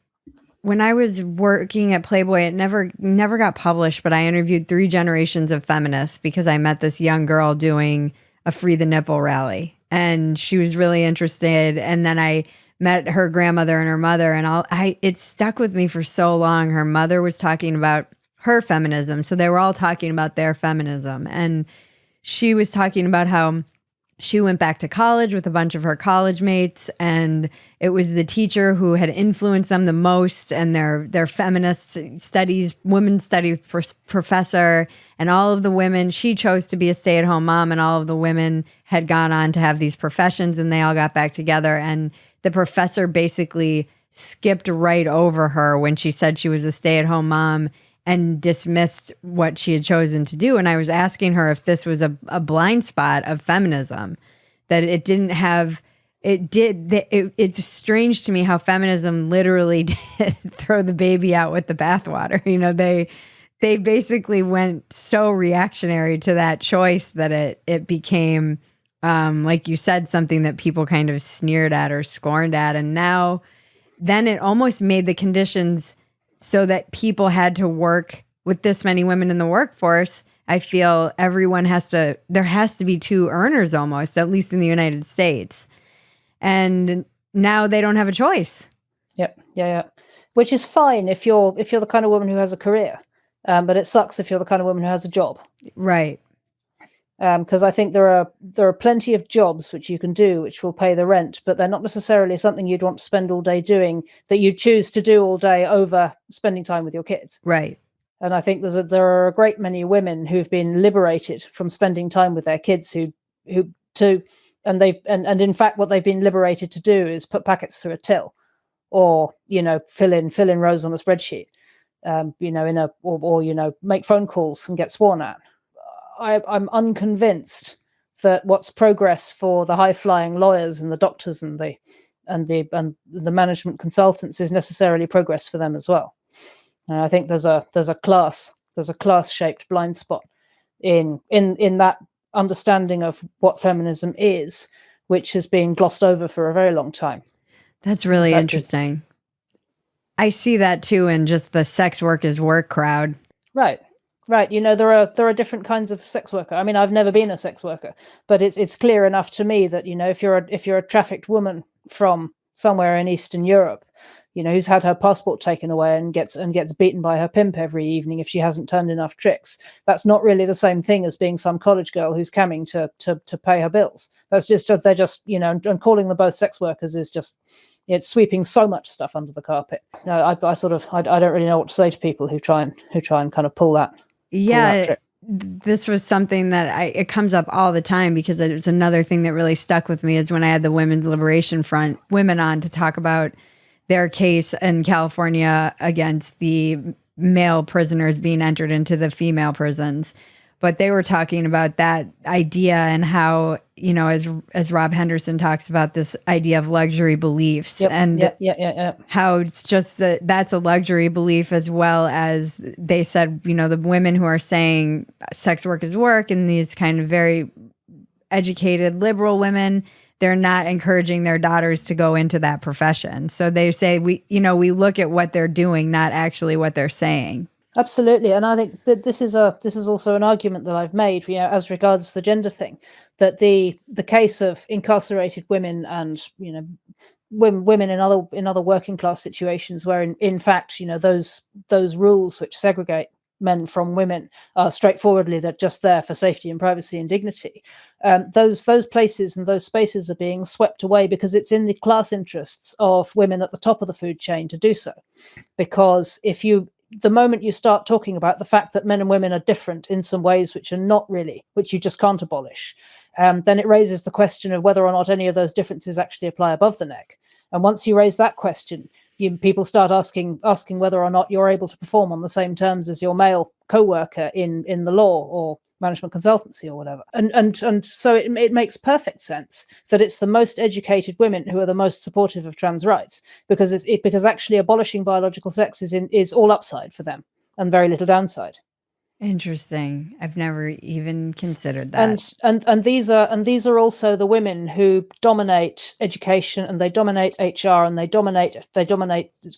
Speaker 1: when I was working at Playboy, it never got published, but I interviewed 3 generations of feminists because I met this young girl doing a Free the Nipple rally, and she was really interested. And then I met her grandmother and her mother, and it stuck with me for so long. Her mother was talking about her feminism, so they were all talking about their feminism, and she was talking about how she went back to college with a bunch of her college mates, and it was the teacher who had influenced them the most, and their feminist studies, women's studies professor, and all of the women, she chose to be a stay-at-home mom, and all of the women had gone on to have these professions, and they all got back together, and the professor basically skipped right over her when she said she was a stay-at-home mom and dismissed what she had chosen to do. And I was asking her if this was a blind spot of feminism, that it didn't have, it's strange to me how feminism literally did throw the baby out with the bathwater. They basically went so reactionary to that choice that it became, like you said, something that people kind of sneered at or scorned at. And then it almost made the conditions so that people had to work with this many women in the workforce I feel there has to be two earners almost, at least in the United States. And now they don't have a choice.
Speaker 2: Yep. Yeah. Which is fine if you're the kind of woman who has a career. But it sucks if you're the kind of woman who has a job.
Speaker 1: Right.
Speaker 2: Because I think there are plenty of jobs which you can do which will pay the rent, but they're not necessarily something you'd want to spend all day doing, that you choose to do all day over spending time with your kids.
Speaker 1: Right.
Speaker 2: And I think there are a great many women who've been liberated from spending time with their kids and in fact what they've been liberated to do is put packets through a till, or fill in rows on a spreadsheet, make phone calls and get sworn at. I'm unconvinced that what's progress for the high-flying lawyers and the doctors and the management consultants is necessarily progress for them as well. I think there's a class-shaped blind spot in that understanding of what feminism is, which has been glossed over for a very long time.
Speaker 1: That's really interesting. I see that too in just the sex work is work crowd.
Speaker 2: Right. There are different kinds of sex worker. I mean, I've never been a sex worker, but it's clear enough to me that if you're a trafficked woman from somewhere in Eastern Europe, who's had her passport taken away and gets beaten by her pimp every evening if she hasn't turned enough tricks, that's not really the same thing as being some college girl who's coming to pay her bills. That's they're just and calling them both sex workers is just, it's sweeping so much stuff under the carpet. I don't really know what to say to people who try and kind of pull that.
Speaker 1: Yeah, this was something that it comes up all the time, because it was another thing that really stuck with me is when I had the Women's Liberation Front women on to talk about their case in California against the male prisoners being entered into the female prisons. But they were talking about that idea and how, as Rob Henderson talks about, this idea of luxury beliefs, and how it's just that's a luxury belief, as well as they said, the women who are saying sex work is work, and these kind of very educated liberal women, they're not encouraging their daughters to go into that profession. So they say we look at what they're doing, not actually what they're saying.
Speaker 2: Absolutely, and I think that this is also an argument that I've made, as regards the gender thing, that the case of incarcerated women and women in other working class situations, where in fact those rules which segregate men from women are straightforwardly they're just there for safety and privacy and dignity. Those places and those spaces are being swept away because it's in the class interests of women at the top of the food chain to do so, because the moment you start talking about the fact that men and women are different in some ways which are not really, which you just can't abolish, then it raises the question of whether or not any of those differences actually apply above the neck. And once you raise that question, people start asking whether or not you're able to perform on the same terms as your male co-worker in the law or management consultancy or whatever. And so it makes perfect sense that it's the most educated women who are the most supportive of trans rights, because actually abolishing biological sex is all upside for them and very little downside.
Speaker 1: Interesting. I've never even considered that.
Speaker 2: And these are also the women who dominate education, and they dominate HR, and they dominate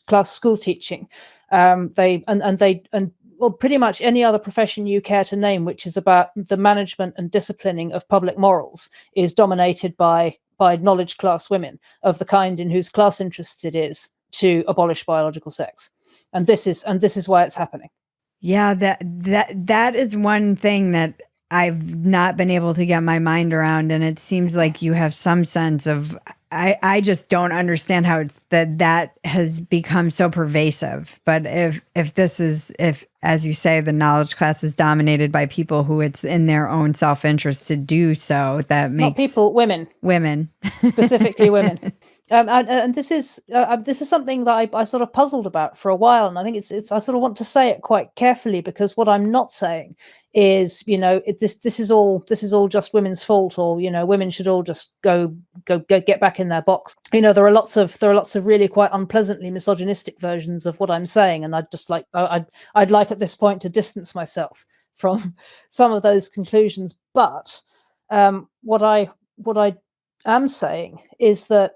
Speaker 2: class school teaching. Well, pretty much any other profession you care to name, which is about the management and disciplining of public morals, is dominated by knowledge class women of the kind in whose class interests it is to abolish biological sex. And this is why it's happening.
Speaker 1: Yeah, that is one thing that I've not been able to get my mind around, and it seems like you have some sense of. I just don't understand how it's that has become so pervasive. But if as you say, the knowledge class is dominated by people who it's in their own self-interest to do so, that makes
Speaker 2: not people, women specifically women. And this is something that I sort of puzzled about for a while, and I think it's I sort of want to say it quite carefully, because what I'm not saying is this is all just women's fault, or women should all just go get back in their box. There are lots of really quite unpleasantly misogynistic versions of what I'm saying, and I'd like at this point to distance myself from some of those conclusions. But what I am saying is that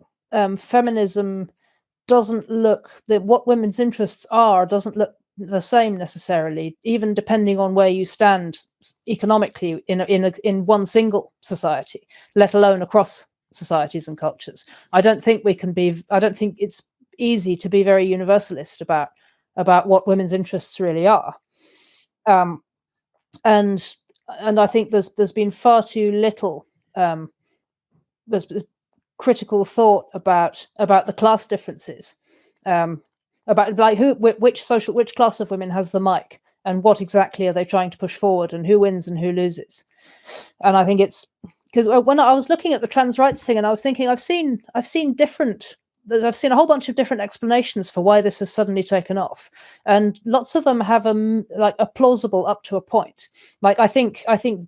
Speaker 2: feminism doesn't look that what women's interests are doesn't look the same necessarily, even depending on where you stand economically in one single society, let alone across societies and cultures. I don't think it's easy to be very universalist about what women's interests really are. And I think there's been far too little there's critical thought about the class differences, about like which class of women has the mic, and what exactly are they trying to push forward, and who wins and who loses. And I think it's because when I was looking at the trans rights thing, and I was thinking, I've seen a whole bunch of different explanations for why this has suddenly taken off, and lots of them have a plausible up to a point. Like I think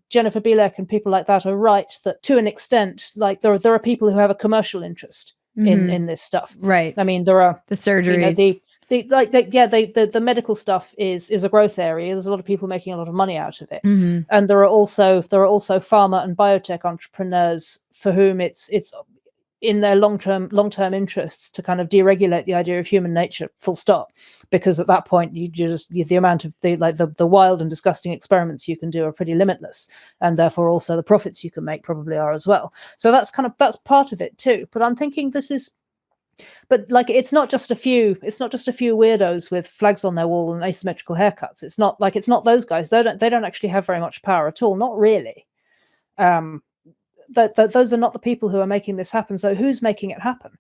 Speaker 2: Jennifer Bielek and people like that are right that to an extent, like there are people who have a commercial interest in this stuff.
Speaker 1: Right.
Speaker 2: I mean, there are
Speaker 1: the surgeries.
Speaker 2: The medical stuff is a growth area. There's a lot of people making a lot of money out of it, and there are also pharma and biotech entrepreneurs for whom it's in their long-term interests to kind of deregulate the idea of human nature, full stop, because at that point the amount of the wild and disgusting experiments you can do are pretty limitless, and therefore also the profits you can make probably are as well. So that's part of it too. But I'm thinking but it's not just a few weirdos with flags on their wall and asymmetrical haircuts. It's not those guys. They don't actually have very much power at all, not really. That those are not the people who are making this happen. So who's making it happen?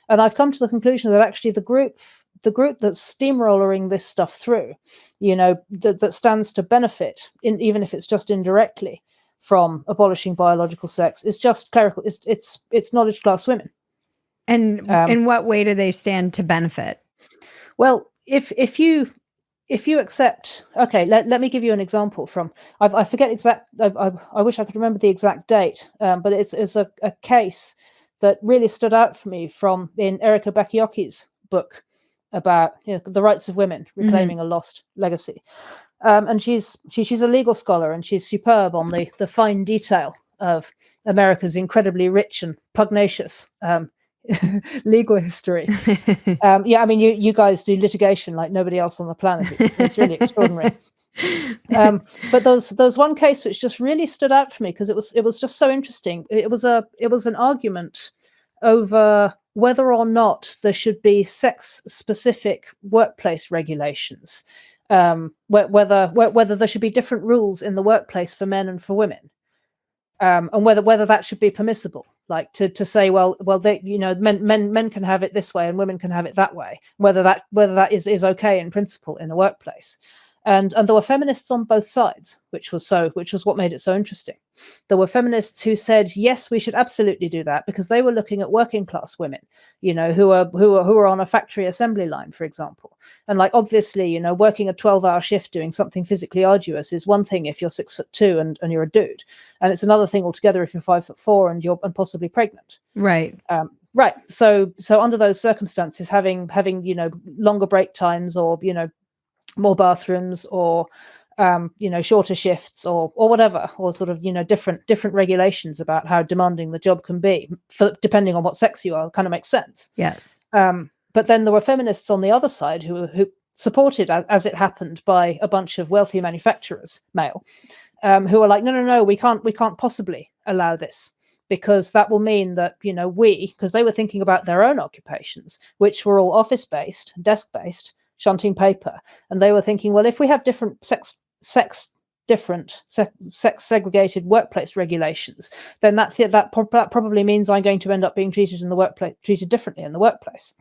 Speaker 2: And I've come to the conclusion that actually the group that's steamrollering this stuff through, that stands to benefit, even if it's just indirectly, from abolishing biological sex, is just clerical. It's knowledge class women.
Speaker 1: And in what way do they stand to benefit?
Speaker 2: Well, if you accept, okay, let me give you an example from, I forget exact, I wish I could remember the exact date, but it's a case that really stood out for me in Erika Bakioki's book about the rights of women, reclaiming a lost legacy. And she's a legal scholar, and she's superb on the fine detail of America's incredibly rich and pugnacious legal history. I mean, you guys do litigation like nobody else on the planet. It's really extraordinary. But there's one case which just really stood out for me because it was just so interesting. It was an argument over whether or not there should be sex specific workplace regulations, whether there should be different rules in the workplace for men and for women, and whether that should be permissible. Like to say, well, they, men can have it this way and women can have it that way. Whether that is okay in principle in a workplace, and there were feminists on both sides, which was what made it so interesting. There were feminists who said yes, we should absolutely do that because they were looking at working class women, who are on a factory assembly line, for example, and like obviously, working a 12-hour shift doing something physically arduous is one thing if you're 6'2" and you're a dude, and it's another thing altogether if you're 5'4" and possibly pregnant.
Speaker 1: Right.
Speaker 2: Right. So under those circumstances, having longer break times or more bathrooms or shorter shifts or whatever, or sort of different regulations about how demanding the job can be depending on what sex you are, kind of makes sense.
Speaker 1: Yes.
Speaker 2: But then there were feminists on the other side who supported, as it happened, by a bunch of wealthy manufacturers, male, who were like, no, we can't possibly allow this, because that will mean that because they were thinking about their own occupations, which were all office based, desk based, shunting paper, and they were thinking, well, if we have different sex segregated workplace regulations, then that probably means I'm going to end up being treated differently in the workplace,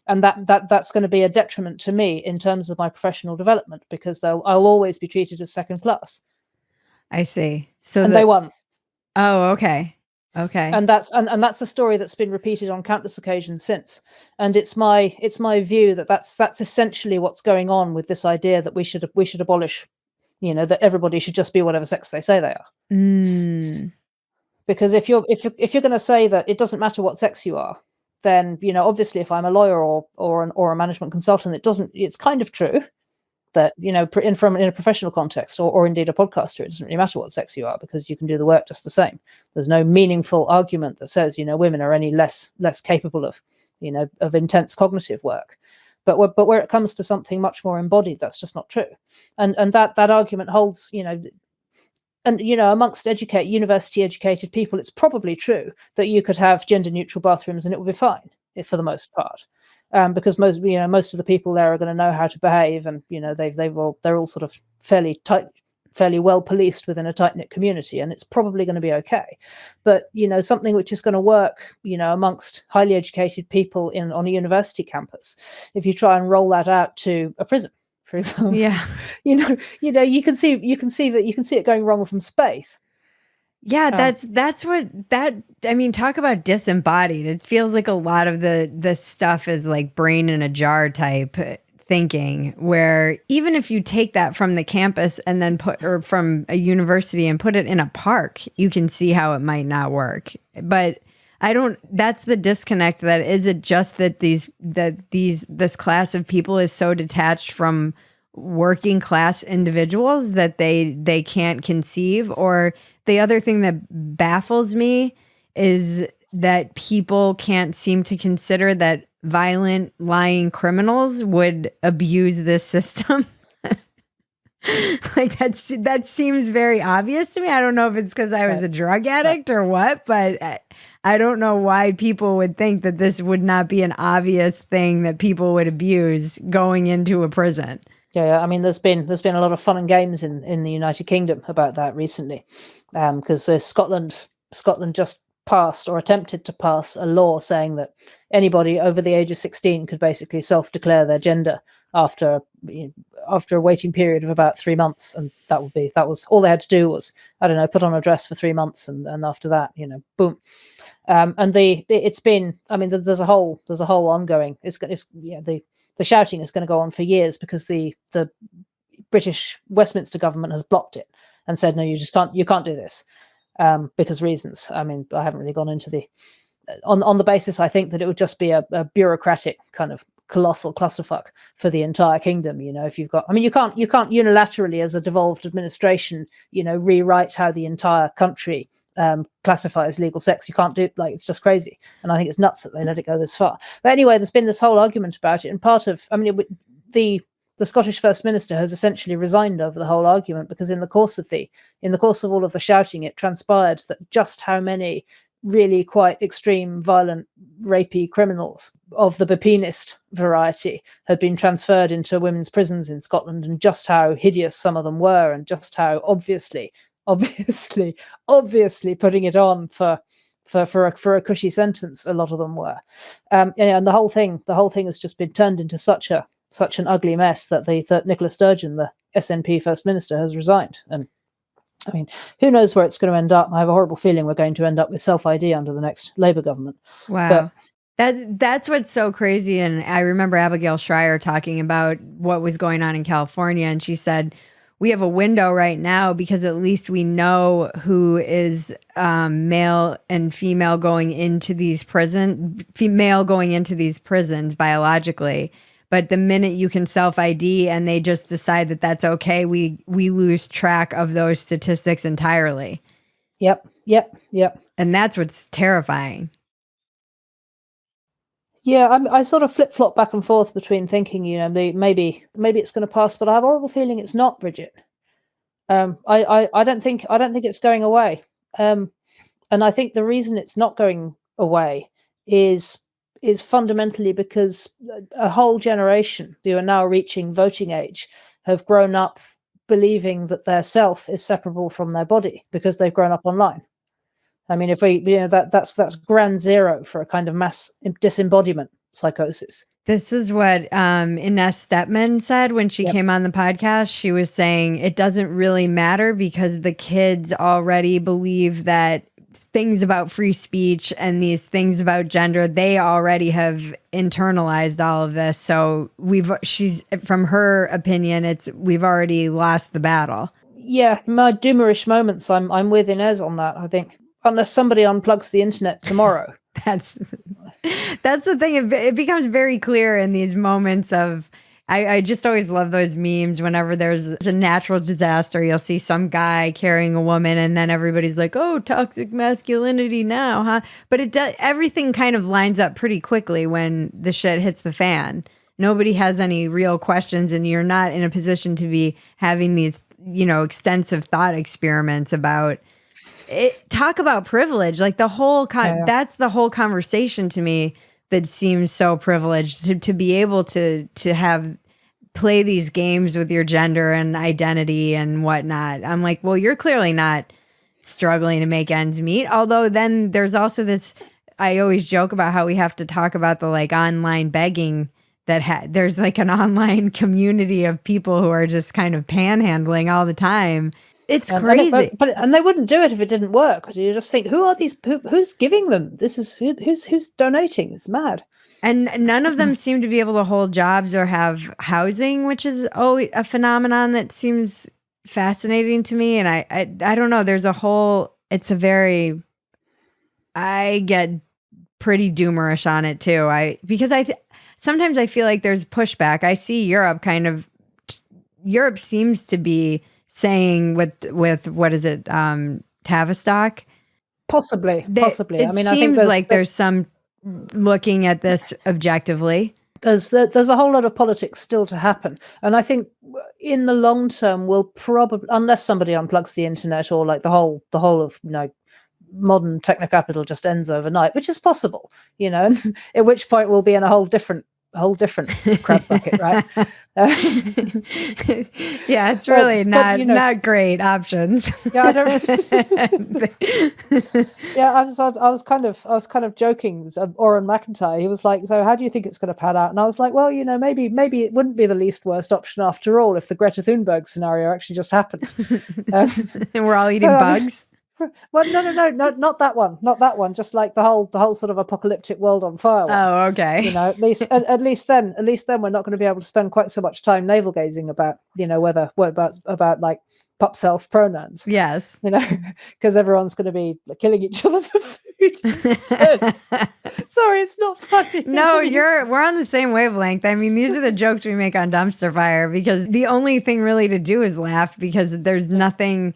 Speaker 2: and that's going to be a detriment to me in terms of my professional development, because I'll always be treated as second class.
Speaker 1: I see.
Speaker 2: They won.
Speaker 1: Oh, okay. Okay.
Speaker 2: And that's a story that's been repeated on countless occasions since. And it's my view that that's essentially what's going on with this idea that we should abolish, that everybody should just be whatever sex they say they are. Because if you're going to say that it doesn't matter what sex you are, then obviously if I'm a lawyer or a management consultant, it's kind of true that in a professional context or indeed a podcaster, it doesn't really matter what sex you are, because you can do the work just the same. There's no meaningful argument that says women are any less capable of of intense cognitive work. but where it comes to something much more embodied, that's just not true. And that argument holds, and amongst university educated people, it's probably true that you could have gender neutral bathrooms and it would be fine for the most part, because most of the people there are going to know how to behave, and they're all sort of fairly well policed within a tight knit community, and it's probably going to be okay. But something which is going to work amongst highly educated people on a university campus, if you try and roll that out to a prison, for example,
Speaker 1: Yeah.
Speaker 2: you can see it going wrong from space.
Speaker 1: Yeah, that's talk about disembodied. It feels like a lot of the stuff is like brain in a jar type thinking, where even if you take that from the campus and then or from a university and put it in a park, you can see how it might not work. But that's the disconnect. That is it just that this class of people is so detached from working class individuals that they can't conceive. Or the other thing that baffles me is that people can't seem to consider that violent, lying criminals would abuse this system. Like that seems very obvious to me. I don't know if it's because I was a drug addict or what, but I don't know why people would think that this would not be an obvious thing that people would abuse going into a prison.
Speaker 2: Yeah, I mean, there's been a lot of fun and games in the United Kingdom about that recently, because Scotland just passed or attempted to pass a law saying that anybody over the age of 16 could basically self-declare their gender after a waiting period of about 3 months, and that was all they had to do was, I don't know, put on a dress for 3 months, and after that, boom. And it's been, I mean, there's a whole ongoing. The shouting is going to go on for years because the British Westminster government has blocked it and said, no, you can't do this, because reasons. I mean, I haven't really gone into on the basis, I think, that it would just be a bureaucratic kind of colossal clusterfuck for the entire kingdom. If you've got, I mean, you can't unilaterally, as a devolved administration, rewrite how the entire country classifies legal sex. You can't do it. Like, it's just crazy. And I think it's nuts that they let it go this far. But anyway, there's been this whole argument about it. And part of, I mean, the Scottish First Minister has essentially resigned over the whole argument, because in the course of all of the shouting, it transpired that just how many really quite extreme, violent, rapey criminals of the Bepinist variety had been transferred into women's prisons in Scotland, and just how hideous some of them were, and just how obviously putting it on for a cushy sentence a lot of them were. And the whole thing has just been turned into such an ugly mess that Nicola Sturgeon, the SNP First Minister, has resigned. And I mean, who knows where it's going to end up? I have a horrible feeling we're going to end up with self-ID under the next Labour government.
Speaker 1: Wow. That's what's so crazy. And I remember Abigail Schreier talking about what was going on in California, and she said, we have a window right now because at least we know who is male and female going into these prisons biologically. But the minute you can self-ID and they just decide that that's okay, we lose track of those statistics entirely.
Speaker 2: Yep.
Speaker 1: And that's what's terrifying.
Speaker 2: Yeah, I sort of flip-flop back and forth between thinking, maybe it's going to pass, but I have a horrible feeling it's not, Bridget. I don't think it's going away. And I think the reason it's not going away is fundamentally because a whole generation who are now reaching voting age have grown up believing that their self is separable from their body because they've grown up online. I mean, if that's ground zero for a kind of mass disembodiment psychosis.
Speaker 1: This is what Ines Stepman said when she came on the podcast. She was saying it doesn't really matter because the kids already believe that things about free speech and these things about gender, they already have internalized all of this. So from her opinion, we've already lost the battle.
Speaker 2: Yeah, my doomerish moments, I'm with Inez on that, I think. Unless somebody unplugs the internet tomorrow.
Speaker 1: That's the thing. It becomes very clear in these moments of, I just always love those memes. Whenever there's a natural disaster, you'll see some guy carrying a woman and then everybody's like, oh, toxic masculinity now, huh? But everything kind of lines up pretty quickly when the shit hits the fan. nobody has any real questions, and you're not in a position to be having these, extensive thought experiments about it. Talk about privilege. Like the whole, that's the whole conversation to me that seems so privileged to be able to play these games with your gender and identity and whatnot. I'm like, well, you're clearly not struggling to make ends meet. Although then there's also this, I always joke about how we have to talk about the like online begging that there's like an online community of people who are just kind of panhandling all the time. It's crazy.
Speaker 2: And they wouldn't do it if it didn't work. You just think, who are these? Who's giving them? This is who's donating? It's mad.
Speaker 1: And none of them seem to be able to hold jobs or have housing, which is a phenomenon that seems fascinating to me. And I don't know. There's I get pretty doomerish on it too. Because sometimes I feel like there's pushback. I see Europe seems to be saying with what is it, Tavistock?
Speaker 2: Possibly.
Speaker 1: I think there's some looking at this objectively.
Speaker 2: There's a whole lot of politics still to happen, and I think in the long term we'll probably, unless somebody unplugs the internet or like the whole of modern techno-capital just ends overnight, which is possible, and at which point we'll be in a whole different crab bucket, right?
Speaker 1: Yeah, it's really not great options.
Speaker 2: Yeah, I don't. Yeah, I was kind of joking. Oren McIntyre, he was like, "So, how do you think it's going to pan out?" And I was like, "Well, maybe it wouldn't be the least worst option after all if the Greta Thunberg scenario actually just happened."
Speaker 1: And we're all eating bugs.
Speaker 2: Well, no, not that one, Just like the whole sort of apocalyptic world on fire one.
Speaker 1: Oh, okay.
Speaker 2: At least then we're not going to be able to spend quite so much time navel gazing about about like pup self pronouns.
Speaker 1: Yes,
Speaker 2: because everyone's going to be killing each other for food instead. Sorry, it's not funny.
Speaker 1: No, we're on the same wavelength. I mean, these are the jokes we make on Dumpster Fire because the only thing really to do is laugh because there's nothing.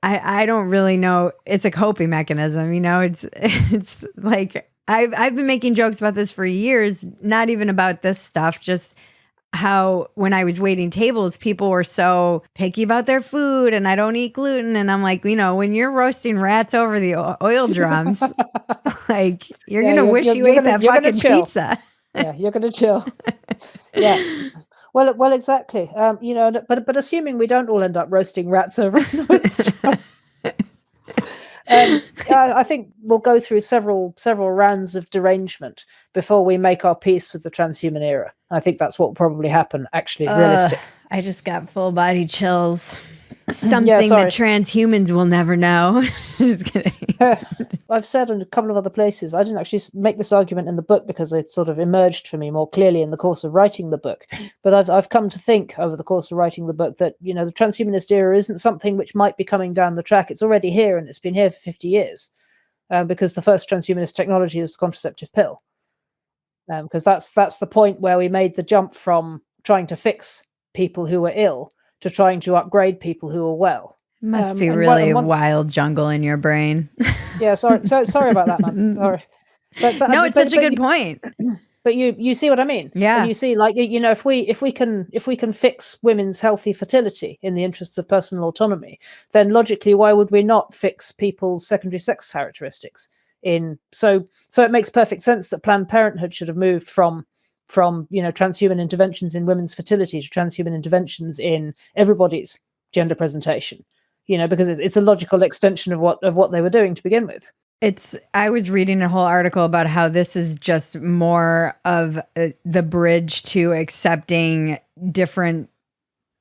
Speaker 1: I don't really know. It's a coping mechanism, it's like I've been making jokes about this for years, not even about this stuff, just how when I was waiting tables, people were so picky about their food and I don't eat gluten. And I'm like, when you're roasting rats over the oil drums, like you're going to wish you ate that fucking pizza.
Speaker 2: Yeah, you're going to chill. Yeah. Well, exactly. But assuming we don't all end up roasting rats over. I think we'll go through several rounds of derangement before we make our peace with the transhuman era. I think that's what will probably happen. Actually, realistic.
Speaker 1: I just got full body chills. Something that transhumans will never know. Just kidding.
Speaker 2: I've said in a couple of other places, I didn't actually make this argument in the book because it sort of emerged for me more clearly in the course of writing the book. But I've come to think over the course of writing the book that, the transhumanist era isn't something which might be coming down the track. It's already here and it's been here for 50 years because the first transhumanist technology is the contraceptive pill. Because that's the point where we made the jump from trying to fix people who were ill to trying to upgrade people who are well.
Speaker 1: Must be really a wild jungle in your brain.
Speaker 2: Yeah, sorry about that, man. Sorry. But
Speaker 1: no, it's such a good point.
Speaker 2: But you see what I mean?
Speaker 1: Yeah.
Speaker 2: And you see, like, if we can fix women's healthy fertility in the interests of personal autonomy, then logically, why would we not fix people's secondary sex characteristics? So it makes perfect sense that Planned Parenthood should have moved from transhuman interventions in women's fertility to transhuman interventions in everybody's gender presentation. Because it's a logical extension of what they were doing to begin with.
Speaker 1: I was reading a whole article about how this is just more of the bridge to accepting different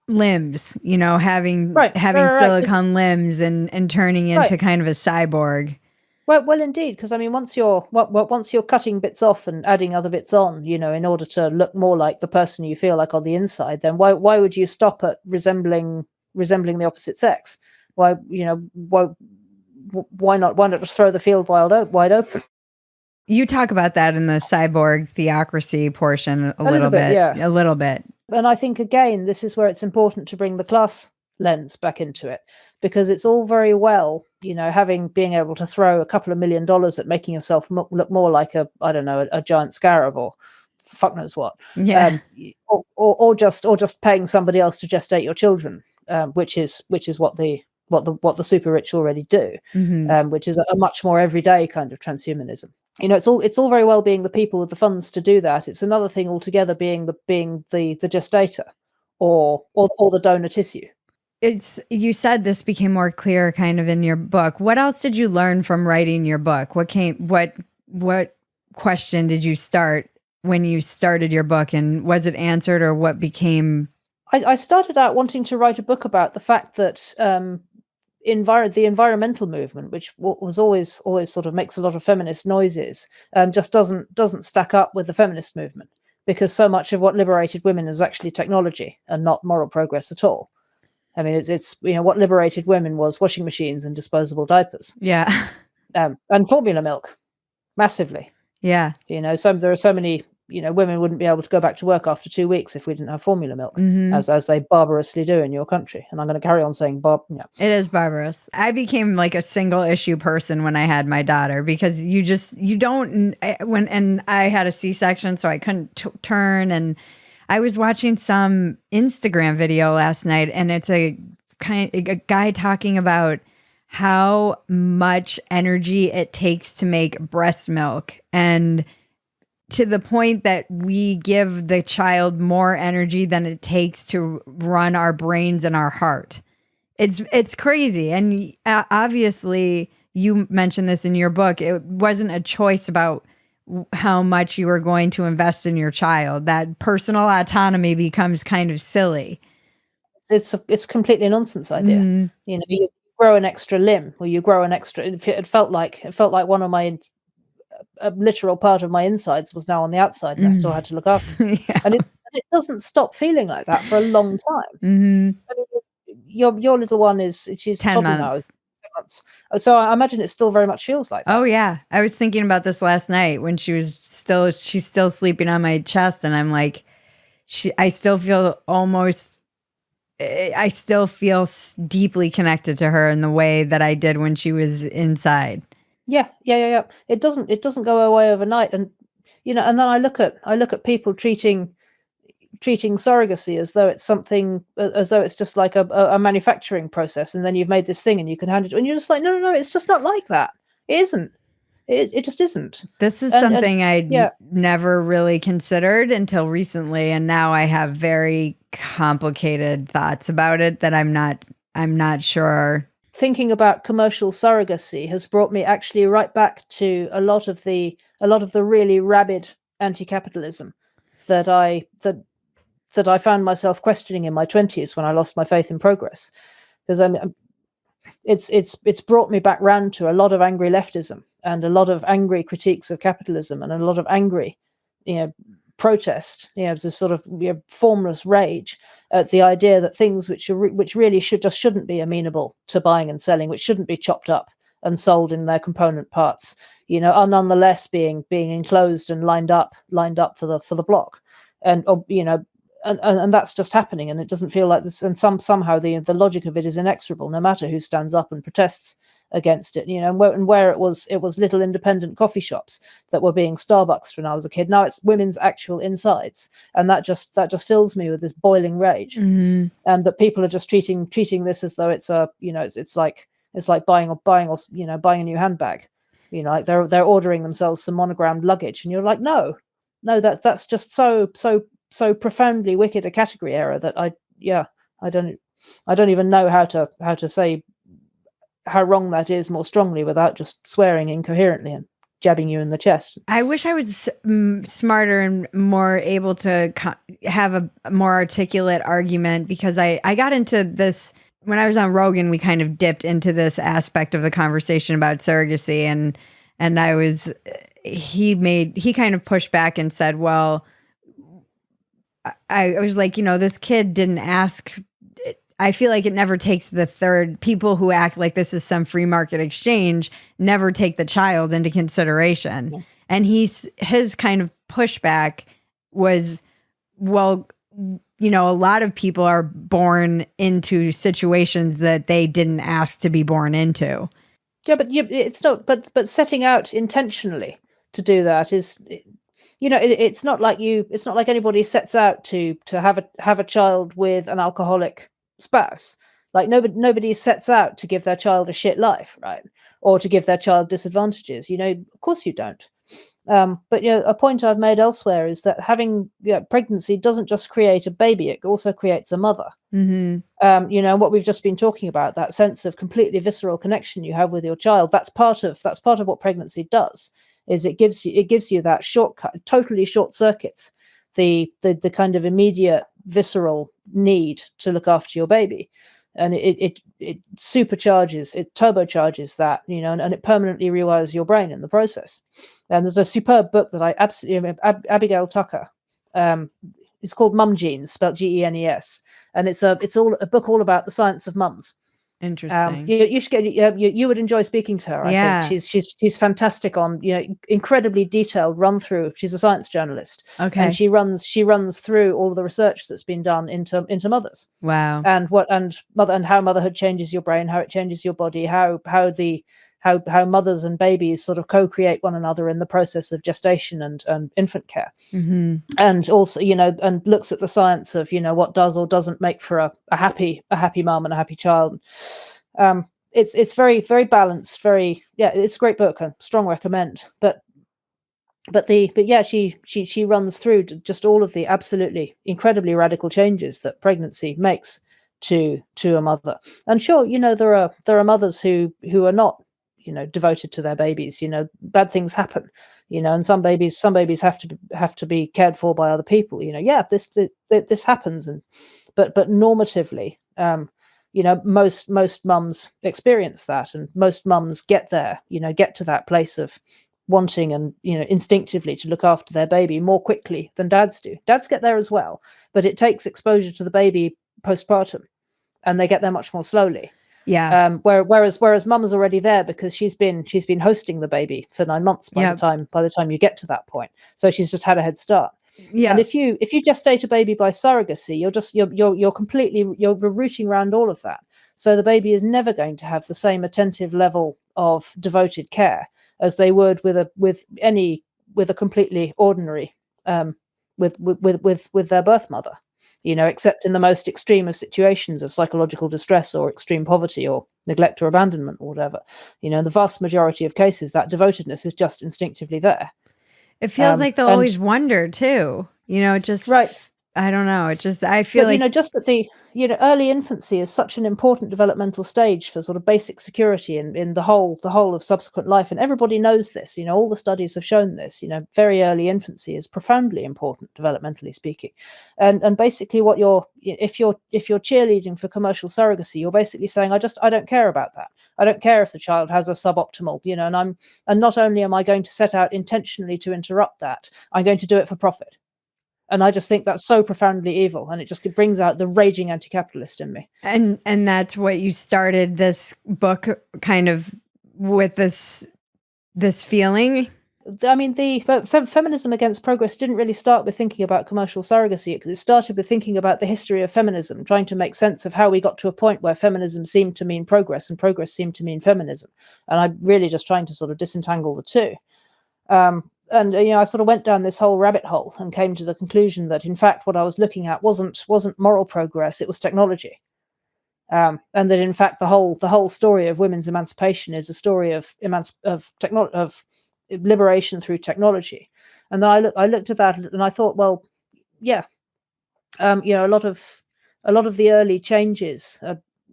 Speaker 1: limbs, having silicone limbs and turning into kind of a cyborg.
Speaker 2: Well, indeed, because once you're cutting bits off and adding other bits on, in order to look more like the person you feel like on the inside, then why would you stop at resembling the opposite sex? Why not just throw the field wide open?
Speaker 1: You talk about that in the cyborg theocracy portion a little bit. Yeah. A little bit.
Speaker 2: And I think, again, this is where it's important to bring the class lens back into it, because it's all very well, being able to throw a couple of $1 million at making yourself look more like a giant scarab or fuck knows what.
Speaker 1: Yeah.
Speaker 2: Or just paying somebody else to gestate your children, which is what the super rich already do, which is a much more everyday kind of transhumanism. It's all very well being the people with the funds to do that. It's another thing altogether being the gestator or the donor tissue.
Speaker 1: You said this became more clear kind of in your book. What else did you learn from writing your book? What question did you start when you started your book, and was it answered, or what became?
Speaker 2: I started out wanting to write a book about the fact that the environmental movement, which was always sort of makes a lot of feminist noises, just doesn't stack up with the feminist movement, because so much of what liberated women is actually technology and not moral progress at all. I mean, it's what liberated women was washing machines and disposable diapers.
Speaker 1: Yeah.
Speaker 2: And formula milk, massively.
Speaker 1: Yeah.
Speaker 2: There are so many, women wouldn't be able to go back to work after 2 weeks if we didn't have formula milk, as they barbarously do in your country. And I'm going to carry on saying
Speaker 1: It is barbarous. I became like a single issue person when I had my daughter, because and I had a C-section, so I couldn't turn. And I was watching some Instagram video last night, and it's a guy talking about how much energy it takes to make breast milk, and to the point that we give the child more energy than it takes to run our brains and our heart. It's crazy. And obviously, you mentioned this in your book, it wasn't a choice about how much you were going to invest in your child. That personal autonomy becomes kind of silly.
Speaker 2: It's completely a nonsense idea. You grow an extra limb, or you grow an extra. It felt like one of my a literal part of my insides was now on the outside, and I still had to look after it.
Speaker 1: Yeah.
Speaker 2: And it doesn't stop feeling like that for a long time. I mean, your little one she's
Speaker 1: 10 months.
Speaker 2: 10 months. So I imagine it still very much feels like that.
Speaker 1: Oh yeah, I was thinking about this last night when she's still sleeping on my chest, and I'm like, I still feel deeply connected to her in the way that I did when she was inside.
Speaker 2: Yeah. It doesn't go away overnight, and and then I look at people treating surrogacy as though it's something, as though it's just like a manufacturing process, and then you've made this thing and you can hand it, and you're just like, no, it's just not like that. It isn't. It just isn't.
Speaker 1: This is something I'd never really considered until recently, and now I have very complicated thoughts about it that I'm not sure.
Speaker 2: Thinking about commercial surrogacy has brought me actually right back to a lot of the really rabid anti-capitalism that I found myself questioning in my 20s when I lost my faith in progress, because it's brought me back round to a lot of angry leftism and a lot of angry critiques of capitalism and a lot of angry protest, it's a sort of formless rage at the idea that things which really shouldn't be amenable to buying and selling, which shouldn't be chopped up and sold in their component parts, are nonetheless being enclosed and lined up for the block, and and that's just happening, and it doesn't feel like this. And somehow the logic of it is inexorable, no matter who stands up and protests against it. And where it was little independent coffee shops that were being Starbucks when I was a kid. Now it's women's actual insides, and that just fills me with this boiling rage. And that people are just treating this as though it's it's like buying a new handbag. Like they're ordering themselves some monogrammed luggage, and you're like, no, that's just so profoundly wicked a category error that I don't even know how to say how wrong that is more strongly without just swearing incoherently and jabbing you in the chest.
Speaker 1: I wish I was smarter and more able to have a more articulate argument, because I got into this when I was on Rogan. We kind of dipped into this aspect of the conversation about surrogacy, and he kind of pushed back and said, well, I was like, this kid didn't ask. I feel like it never takes the third. People who act like this is some free market exchange never take the child into consideration. Yeah. And his kind of pushback was, well, a lot of people are born into situations that they didn't ask to be born into.
Speaker 2: Yeah, but it's not. But setting out intentionally to do that is it's not like anybody sets out to have a child with an alcoholic spouse. Like nobody sets out to give their child a shit life, right? Or to give their child disadvantages. Of course you don't. But a point I've made elsewhere is that having pregnancy doesn't just create a baby; it also creates a mother.
Speaker 1: Mm-hmm.
Speaker 2: What we've just been talking about, that sense of completely visceral connection you have with your child, that's part of what pregnancy does. Is it gives you that shortcut, totally short circuits the kind of immediate visceral need to look after your baby, and it supercharges, it turbocharges that, and it permanently rewires your brain in the process. And there's a superb book that I absolutely, Abigail Tucker, it's called Mum Genes, spelled Genes, and it's a book all about the science of mums.
Speaker 1: Interesting.
Speaker 2: You should get, you would enjoy speaking to her.
Speaker 1: Yeah.
Speaker 2: I think she's fantastic on incredibly detailed run through. She's a science journalist,
Speaker 1: Okay.
Speaker 2: and she runs through all of the research that's been done into mothers.
Speaker 1: Wow.
Speaker 2: And how motherhood changes your brain, how it changes your body, how mothers and babies sort of co-create one another in the process of gestation and infant care.
Speaker 1: Mm-hmm.
Speaker 2: And also, and looks at the science of, what does or doesn't make for a happy mom and a happy child. It's very, very balanced, it's a great book, a strong recommend. But she runs through just all of the absolutely incredibly radical changes that pregnancy makes to a mother. And sure, there are mothers who are not devoted to their babies. Bad things happen, and some babies have to be cared for by other people. This happens, but normatively, most mums experience that, and most mums get there, get to that place of wanting and instinctively to look after their baby more quickly than dads do. Dads get there as well, but it takes exposure to the baby postpartum, and they get there much more slowly.
Speaker 1: Yeah.
Speaker 2: Whereas mum is already there because she's been hosting the baby for 9 months by the time you get to that point. So she's just had a head start. Yeah. And if you gestate a baby by surrogacy, you're rooting around all of that. So the baby is never going to have the same attentive level of devoted care as they would with a completely ordinary with their birth mother. Except in the most extreme of situations of psychological distress or extreme poverty or neglect or abandonment or whatever. In the vast majority of cases, that devotedness is just instinctively there.
Speaker 1: It feels like they'll always wonder too. Just
Speaker 2: right.
Speaker 1: I don't know. I feel like
Speaker 2: just that the early infancy is such an important developmental stage for sort of basic security in the whole of subsequent life, and everybody knows this. All the studies have shown this. Very early infancy is profoundly important developmentally speaking, and basically what if you're cheerleading for commercial surrogacy, you're basically saying I don't care about that. I don't care if the child has a suboptimal, and not only am I going to set out intentionally to interrupt that, I'm going to do it for profit. And I just think that's so profoundly evil, and it brings out the raging anti-capitalist in me.
Speaker 1: And that's what you started this book kind of with this feeling.
Speaker 2: I mean, the Feminism Against Progress didn't really start with thinking about commercial surrogacy. It started with thinking about the history of feminism, trying to make sense of how we got to a point where feminism seemed to mean progress and progress seemed to mean feminism. And I'm really just trying to sort of disentangle the two. And I sort of went down this whole rabbit hole and came to the conclusion that, in fact, what I was looking at wasn't moral progress; it was technology, and that, in fact, the whole story of women's emancipation is a story of liberation through technology. And then I looked at that and I thought, well, yeah, a lot of the early changes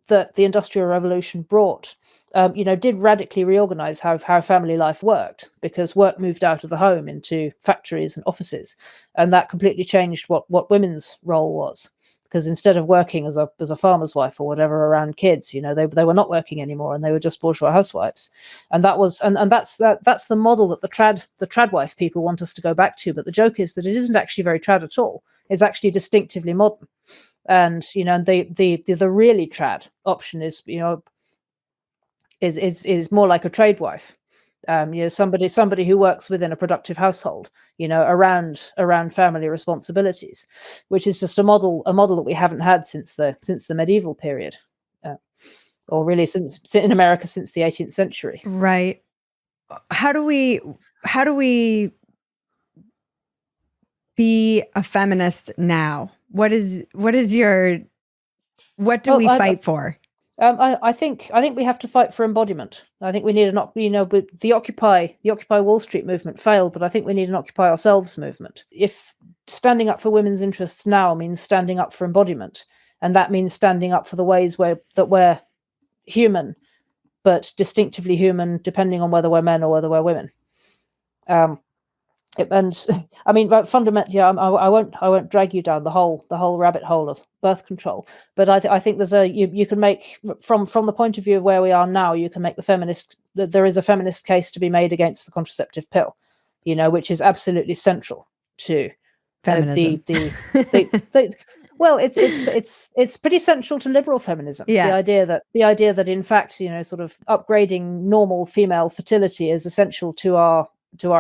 Speaker 2: that the Industrial Revolution brought, did radically reorganize how family life worked, because work moved out of the home into factories and offices, and that completely changed what women's role was. Because instead of working as a farmer's wife or whatever around kids, they were not working anymore, and they were just bourgeois housewives. And that was and that's the model that the trad wife people want us to go back to. But the joke is that it isn't actually very trad at all. It's actually distinctively modern. And the really trad option is is more like a trade wife, somebody who works within a productive household, around family responsibilities, which is just a model that we haven't had since the medieval period, or really since in America since the 18th century.
Speaker 1: Right. How do we be a feminist now? What do we fight for?
Speaker 2: I think we have to fight for embodiment. I think we need but the Occupy Wall Street movement failed, but I think we need an Occupy ourselves movement. If standing up for women's interests now means standing up for embodiment, and that means standing up for the ways that we're human, but distinctively human, depending on whether we're men or whether we're women. And I mean, fundamentally, I won't drag you down the whole rabbit hole of birth control. But I think there's you can make from the point of view of where we are now, you can make that there is a feminist case to be made against the contraceptive pill, which is absolutely central to
Speaker 1: feminism.
Speaker 2: Well, it's pretty central to liberal feminism.
Speaker 1: Yeah.
Speaker 2: The idea that in fact, sort of upgrading normal female fertility is essential to our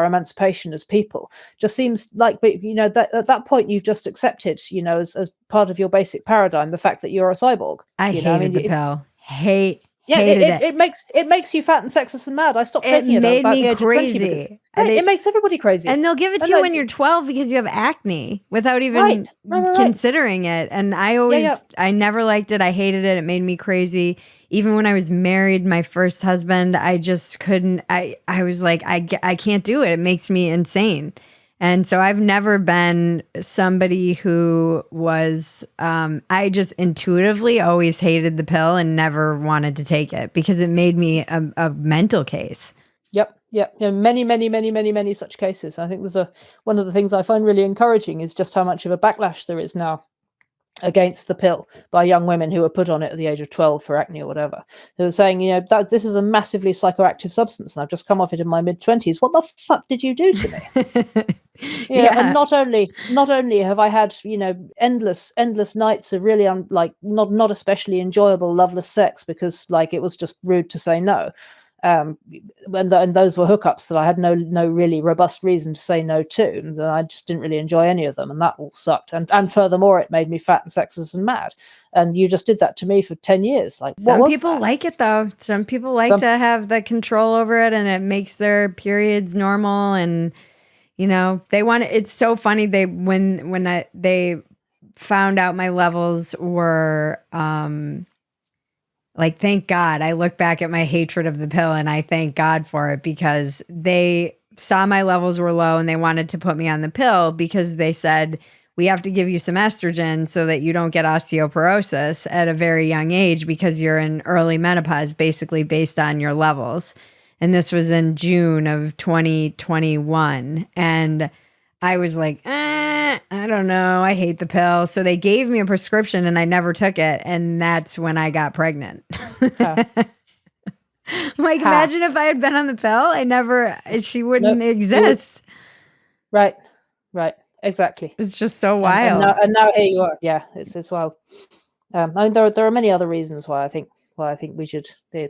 Speaker 2: emancipation as people just seems like, that at that point you've just accepted, as part of your basic paradigm, the fact that you're a cyborg.
Speaker 1: I hated the pill. Hated it.
Speaker 2: It makes you fat and sexist and mad. I stopped taking it
Speaker 1: made
Speaker 2: about
Speaker 1: me
Speaker 2: the age
Speaker 1: crazy.
Speaker 2: of 20. It makes everybody crazy.
Speaker 1: And they'll give it to you when you're 12 because you have acne without even considering it. And I never liked it. I hated it. It made me crazy. Even when I was married, my first husband, I just couldn't. I was like, I can't do it. It makes me insane. And so I've never been somebody who was, I just intuitively always hated the pill and never wanted to take it because it made me a mental case.
Speaker 2: Yep. Many such cases. I think one of the things I find really encouraging is just how much of a backlash there is now against the pill by young women who were put on it at the age of 12 for acne or whatever. They were saying, that this is a massively psychoactive substance and I've just come off it in my mid-20s. What the fuck did you do to me? And not only have I had, endless nights of really not especially enjoyable loveless sex because it was just rude to say no. And those were hookups that I had no really robust reason to say no to, and I just didn't really enjoy any of them, and that all sucked. And furthermore, it made me fat and sexist and mad. And you just did that to me for 10 years.
Speaker 1: Some people like it though. Some people like to have the control over it, and it makes their periods normal. And they want it. It's so funny. They found out my levels were. Thank God. I look back at my hatred of the pill and I thank God for it because they saw my levels were low and they wanted to put me on the pill because they said, we have to give you some estrogen so that you don't get osteoporosis at a very young age because you're in early menopause, basically based on your levels. And this was in June of 2021. And I was like, I don't know. I hate the pill. So they gave me a prescription and I never took it. And that's when I got pregnant. Imagine if I had been on the pill. She wouldn't exist.
Speaker 2: Right. Exactly.
Speaker 1: It's just so wild.
Speaker 2: And now here you are. Yeah, it's wild. I mean, there are many other reasons why I think we should be.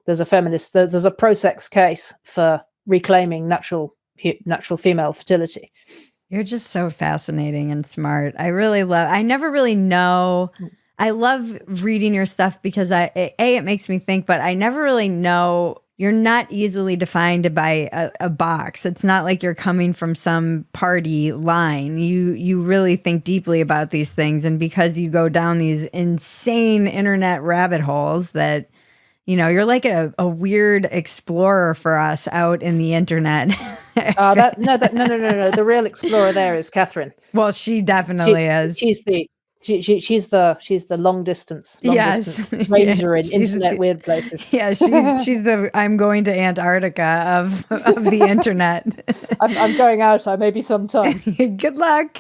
Speaker 2: There's a pro-sex case for reclaiming natural female fertility.
Speaker 1: You're just so fascinating and smart. I never really know. I love reading your stuff because it makes me think, but I never really know. You're not easily defined by a box. It's not like you're coming from some party line. You really think deeply about these things. And because you go down these insane internet rabbit holes that, you're like a weird explorer for us out in the internet.
Speaker 2: No. The real explorer there is Catherine.
Speaker 1: Well, she definitely is.
Speaker 2: She's the long distance ranger in internet weird places.
Speaker 1: Yeah, she's the I'm going to Antarctica of the internet.
Speaker 2: I'm going out. I maybe sometime.
Speaker 1: Good luck.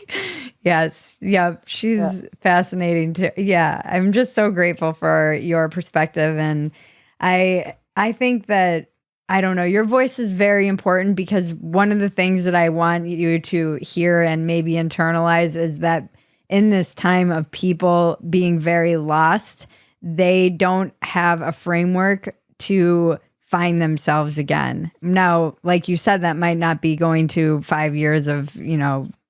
Speaker 1: Yes. Yeah. She's fascinating too. Yeah. I'm just so grateful for your perspective. And I think that, I don't know, your voice is very important because one of the things that I want you to hear and maybe internalize is that in this time of people being very lost, they don't have a framework to find themselves again. Now, like you said, that might not be going to 5 years of,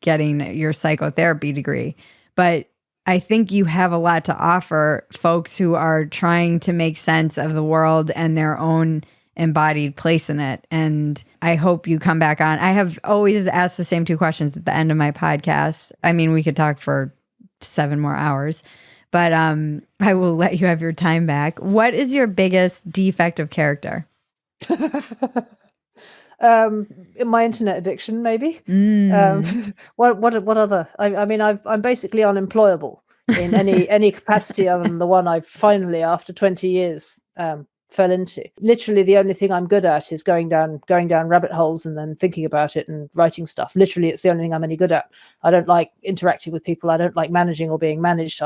Speaker 1: getting your psychotherapy degree, but I think you have a lot to offer folks who are trying to make sense of the world and their own embodied place in it. And I hope you come back on. I have always asked the same 2 questions at the end of my podcast. I mean, we could talk for 7 more hours, but I will let you have your time back. What is your biggest defect of character?
Speaker 2: In my internet addiction, maybe. What other? I mean, I'm basically unemployable in any capacity other than the one I finally, after 20 years, fell into. Literally, the only thing I'm good at is going down rabbit holes and then thinking about it and writing stuff. Literally, it's the only thing I'm any good at. I don't like interacting with people. I don't like managing or being managed.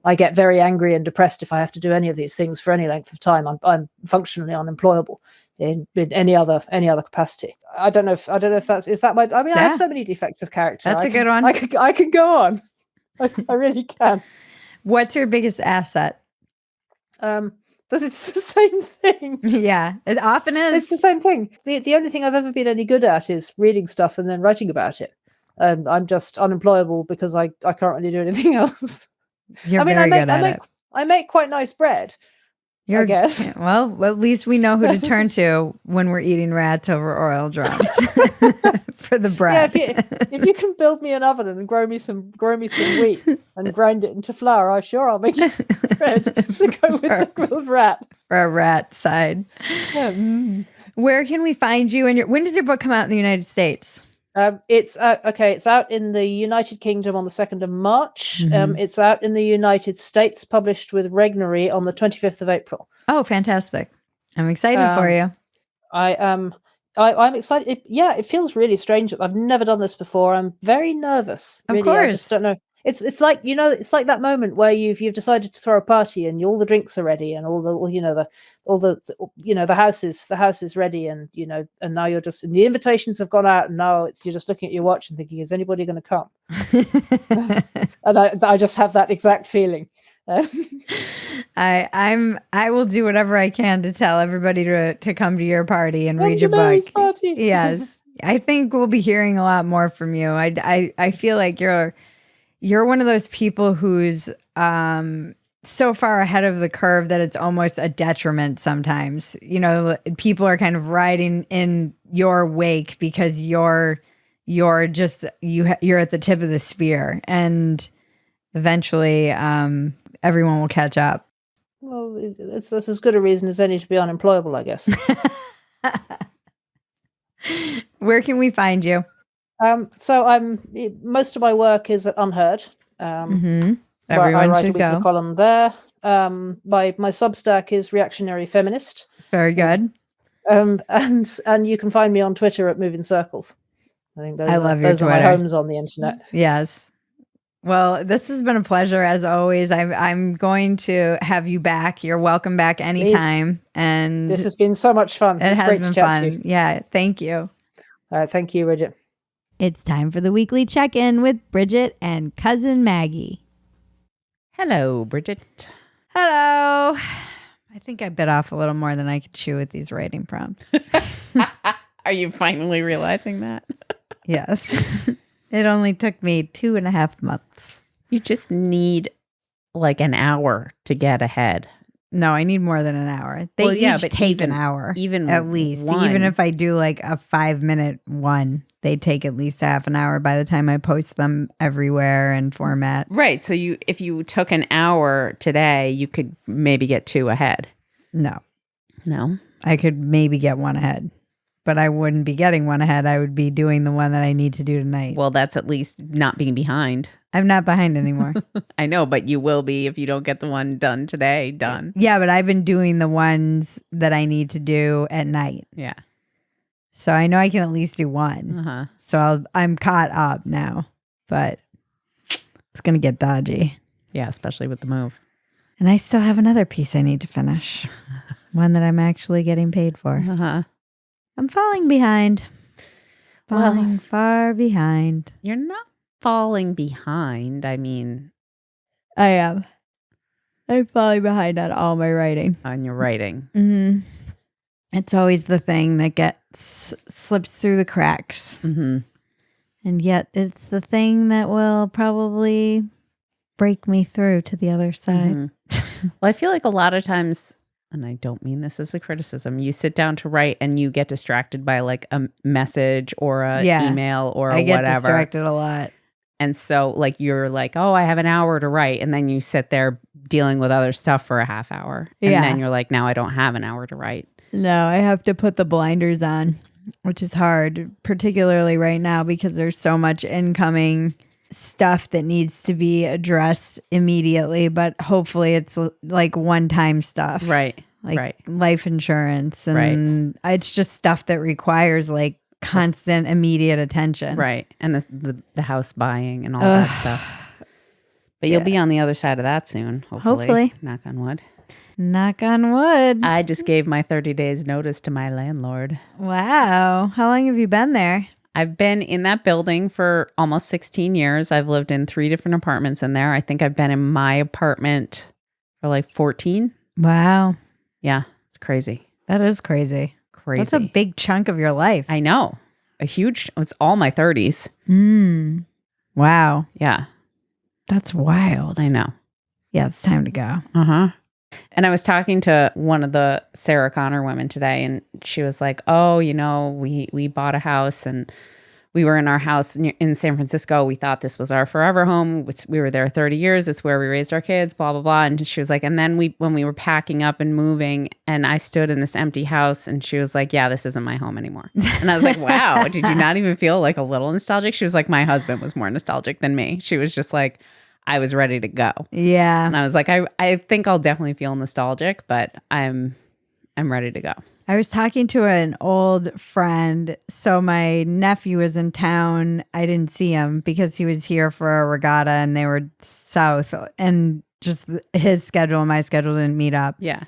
Speaker 2: I get very angry and depressed if I have to do any of these things for any length of time. I'm functionally unemployable in any other capacity. I don't know if that's is that my. I mean, I have so many defects of character.
Speaker 1: That's a good one.
Speaker 2: I could go on. I really can.
Speaker 1: What's your biggest asset?
Speaker 2: Because it's the same thing.
Speaker 1: Yeah, it often is.
Speaker 2: It's the same thing. The only thing I've ever been any good at is reading stuff and then writing about it. I'm just unemployable because I can't really do anything else.
Speaker 1: You're very good at it.
Speaker 2: I make quite nice bread. I guess.
Speaker 1: Yeah, well, at least we know who to turn to when we're eating rats over oil drums for the bread.
Speaker 2: Yeah, if you can build me an oven and grow me some wheat and grind it into flour, I'll make you some bread to go with the grilled rat.
Speaker 1: For a rat side.
Speaker 2: Yeah.
Speaker 1: Where can we find you? And when does your book come out in the United States?
Speaker 2: It's out in the United Kingdom on the 2nd of March. It's out in the United States, published with Regnery on the 25th of April.
Speaker 1: Oh, fantastic. I'm excited for you.
Speaker 2: I'm excited. It feels really strange. I've never done this before. I'm very nervous. Really.
Speaker 1: Of course.
Speaker 2: I just don't know. It's like, it's like that moment where you've decided to throw a party and all the drinks are ready and the house is ready and and now and the invitations have gone out and now you're just looking at your watch and thinking, is anybody going to come? And I just have that exact feeling.
Speaker 1: I will do whatever I can to tell everybody to come to your party and read your book.
Speaker 2: Party.
Speaker 1: Yes, I think we'll be hearing a lot more from you. I feel like you're one of those people who's so far ahead of the curve that it's almost a detriment sometimes. People are kind of riding in your wake because you're at the tip of the spear, and eventually everyone will catch up.
Speaker 2: Well, that's as good a reason as any to be unemployable, I guess.
Speaker 1: Where can we find you?
Speaker 2: So most of my work is at Unheard.
Speaker 1: Everyone
Speaker 2: I write
Speaker 1: should
Speaker 2: a weekly
Speaker 1: go.
Speaker 2: column there. My Substack is Reactionary Feminist.
Speaker 1: It's very good.
Speaker 2: And you can find me on Twitter at Moving Circles. I think those are my homes on the internet.
Speaker 1: Yes. Well, this has been a pleasure as always. I'm going to have you back. You're welcome back anytime. Please. And
Speaker 2: this has been so much fun.
Speaker 1: It's great to chat to you. Yeah, thank you.
Speaker 2: All right, thank you, Bridget.
Speaker 1: It's time for the weekly check-in with Bridget and cousin Maggie.
Speaker 3: Hello, Bridget.
Speaker 1: Hello. I think I bit off a little more than I could chew with these writing prompts.
Speaker 3: Are you finally realizing that?
Speaker 1: Yes. It only took me 2.5 months.
Speaker 3: You just need like an hour to get ahead.
Speaker 1: No, I need more than an hour. They each take an hour.
Speaker 3: Even
Speaker 1: at least.
Speaker 3: One.
Speaker 1: Even if I do like a 5-minute one, they take at least half an hour by the time I post them everywhere and format.
Speaker 3: Right. So if you took an hour today, you could maybe get 2 ahead.
Speaker 1: No.
Speaker 3: No?
Speaker 1: I could maybe get 1 ahead. But I wouldn't be getting 1 ahead. I would be doing the one that I need to do tonight.
Speaker 3: Well, that's at least not being behind.
Speaker 1: I'm not behind anymore.
Speaker 3: I know, but you will be if you don't get the one done today, done.
Speaker 1: Yeah, but I've been doing the ones that I need to do at night.
Speaker 3: Yeah.
Speaker 1: So I know I can at least do one.
Speaker 3: Uh-huh.
Speaker 1: So I'm caught up now. But it's going to get dodgy.
Speaker 3: Yeah, especially with the move.
Speaker 1: And I still have another piece I need to finish. One that I'm actually getting paid for.
Speaker 3: Uh-huh.
Speaker 1: I'm falling behind. Falling far behind.
Speaker 3: You're not falling behind. I mean,
Speaker 1: I am. I'm falling behind on all my writing.
Speaker 3: On your writing.
Speaker 1: Mm-hmm. It's always the thing that slips through the cracks.
Speaker 3: Mm-hmm.
Speaker 1: And yet it's the thing that will probably break me through to the other side.
Speaker 3: Mm-hmm. Well, I feel like a lot of times and I don't mean this as a criticism, you sit down to write and you get distracted by like a message or a email or
Speaker 1: I get
Speaker 3: whatever.
Speaker 1: distracted a lot.
Speaker 3: And so like you're like, oh, I have an hour to write. And then you sit there dealing with other stuff for a half hour. And then you're like, now I don't have an hour to write.
Speaker 1: No, I have to put the blinders on, which is hard, particularly right now because there's so much incoming stuff that needs to be addressed immediately. But hopefully it's like one-time stuff.
Speaker 3: Right.
Speaker 1: Like life insurance. And it's just stuff that requires like constant, immediate attention.
Speaker 3: Right. And the house buying and all that stuff. But you'll be on the other side of that soon, hopefully. Knock on wood.
Speaker 1: Knock on wood.
Speaker 3: I just gave my 30 days notice to my landlord.
Speaker 1: Wow. How long have you been there?
Speaker 3: I've been in that building for almost 16 years. I've lived in 3 different apartments in there. I think I've been in my apartment for like 14.
Speaker 1: Wow.
Speaker 3: Yeah, it's crazy.
Speaker 1: That is crazy.
Speaker 3: Crazy.
Speaker 1: That's a big chunk of your life.
Speaker 3: I know. It's all my 30s.
Speaker 1: Wow.
Speaker 3: Yeah.
Speaker 1: That's wild.
Speaker 3: I know.
Speaker 1: Yeah, it's time to go.
Speaker 3: Uh-huh. And I was talking to one of the Sarah Connor women today, and she was like, oh, we bought a house and we were in our house in San Francisco. We thought this was our forever home. We were there 30 years. It's where we raised our kids, blah, blah, blah. And she was like, and then when we were packing up and moving and I stood in this empty house and she was like, yeah, this isn't my home anymore. And I was like, wow, did you not even feel like a little nostalgic? She was like, my husband was more nostalgic than me. She was just like, I was ready to go.
Speaker 1: Yeah.
Speaker 3: And I was like, I think I'll definitely feel nostalgic, but I'm ready to go.
Speaker 1: I was talking to an old friend. So my nephew was in town. I didn't see him because he was here for a regatta and they were south, and just his schedule and my schedule didn't meet up.
Speaker 3: Yeah.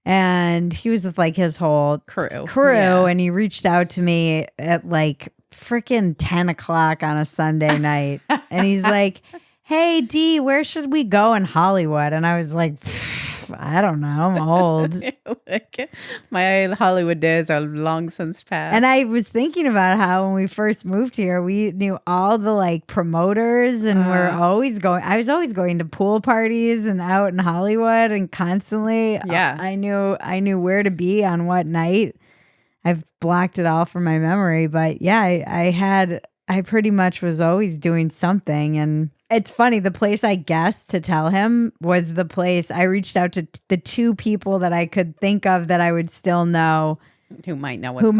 Speaker 1: And he was with like his whole crew. Yeah. And he reached out to me at like freaking 10 o'clock on a Sunday night. And he's like, hey, Dee, where should we go in Hollywood? And I was like, I don't know. I'm old.
Speaker 3: My Hollywood days are long since past.
Speaker 1: And I was thinking about how when we first moved here, we knew all the like promoters and we're always going. I was always going to pool parties and out in Hollywood and constantly.
Speaker 3: Yeah.
Speaker 1: I knew where to be on what night. I've blocked it all from my memory. But yeah, I pretty much was always doing something. And it's funny, the place I guessed to tell him was the place I reached out to the 2 people that I could think of that I would still know.
Speaker 3: Who might know what's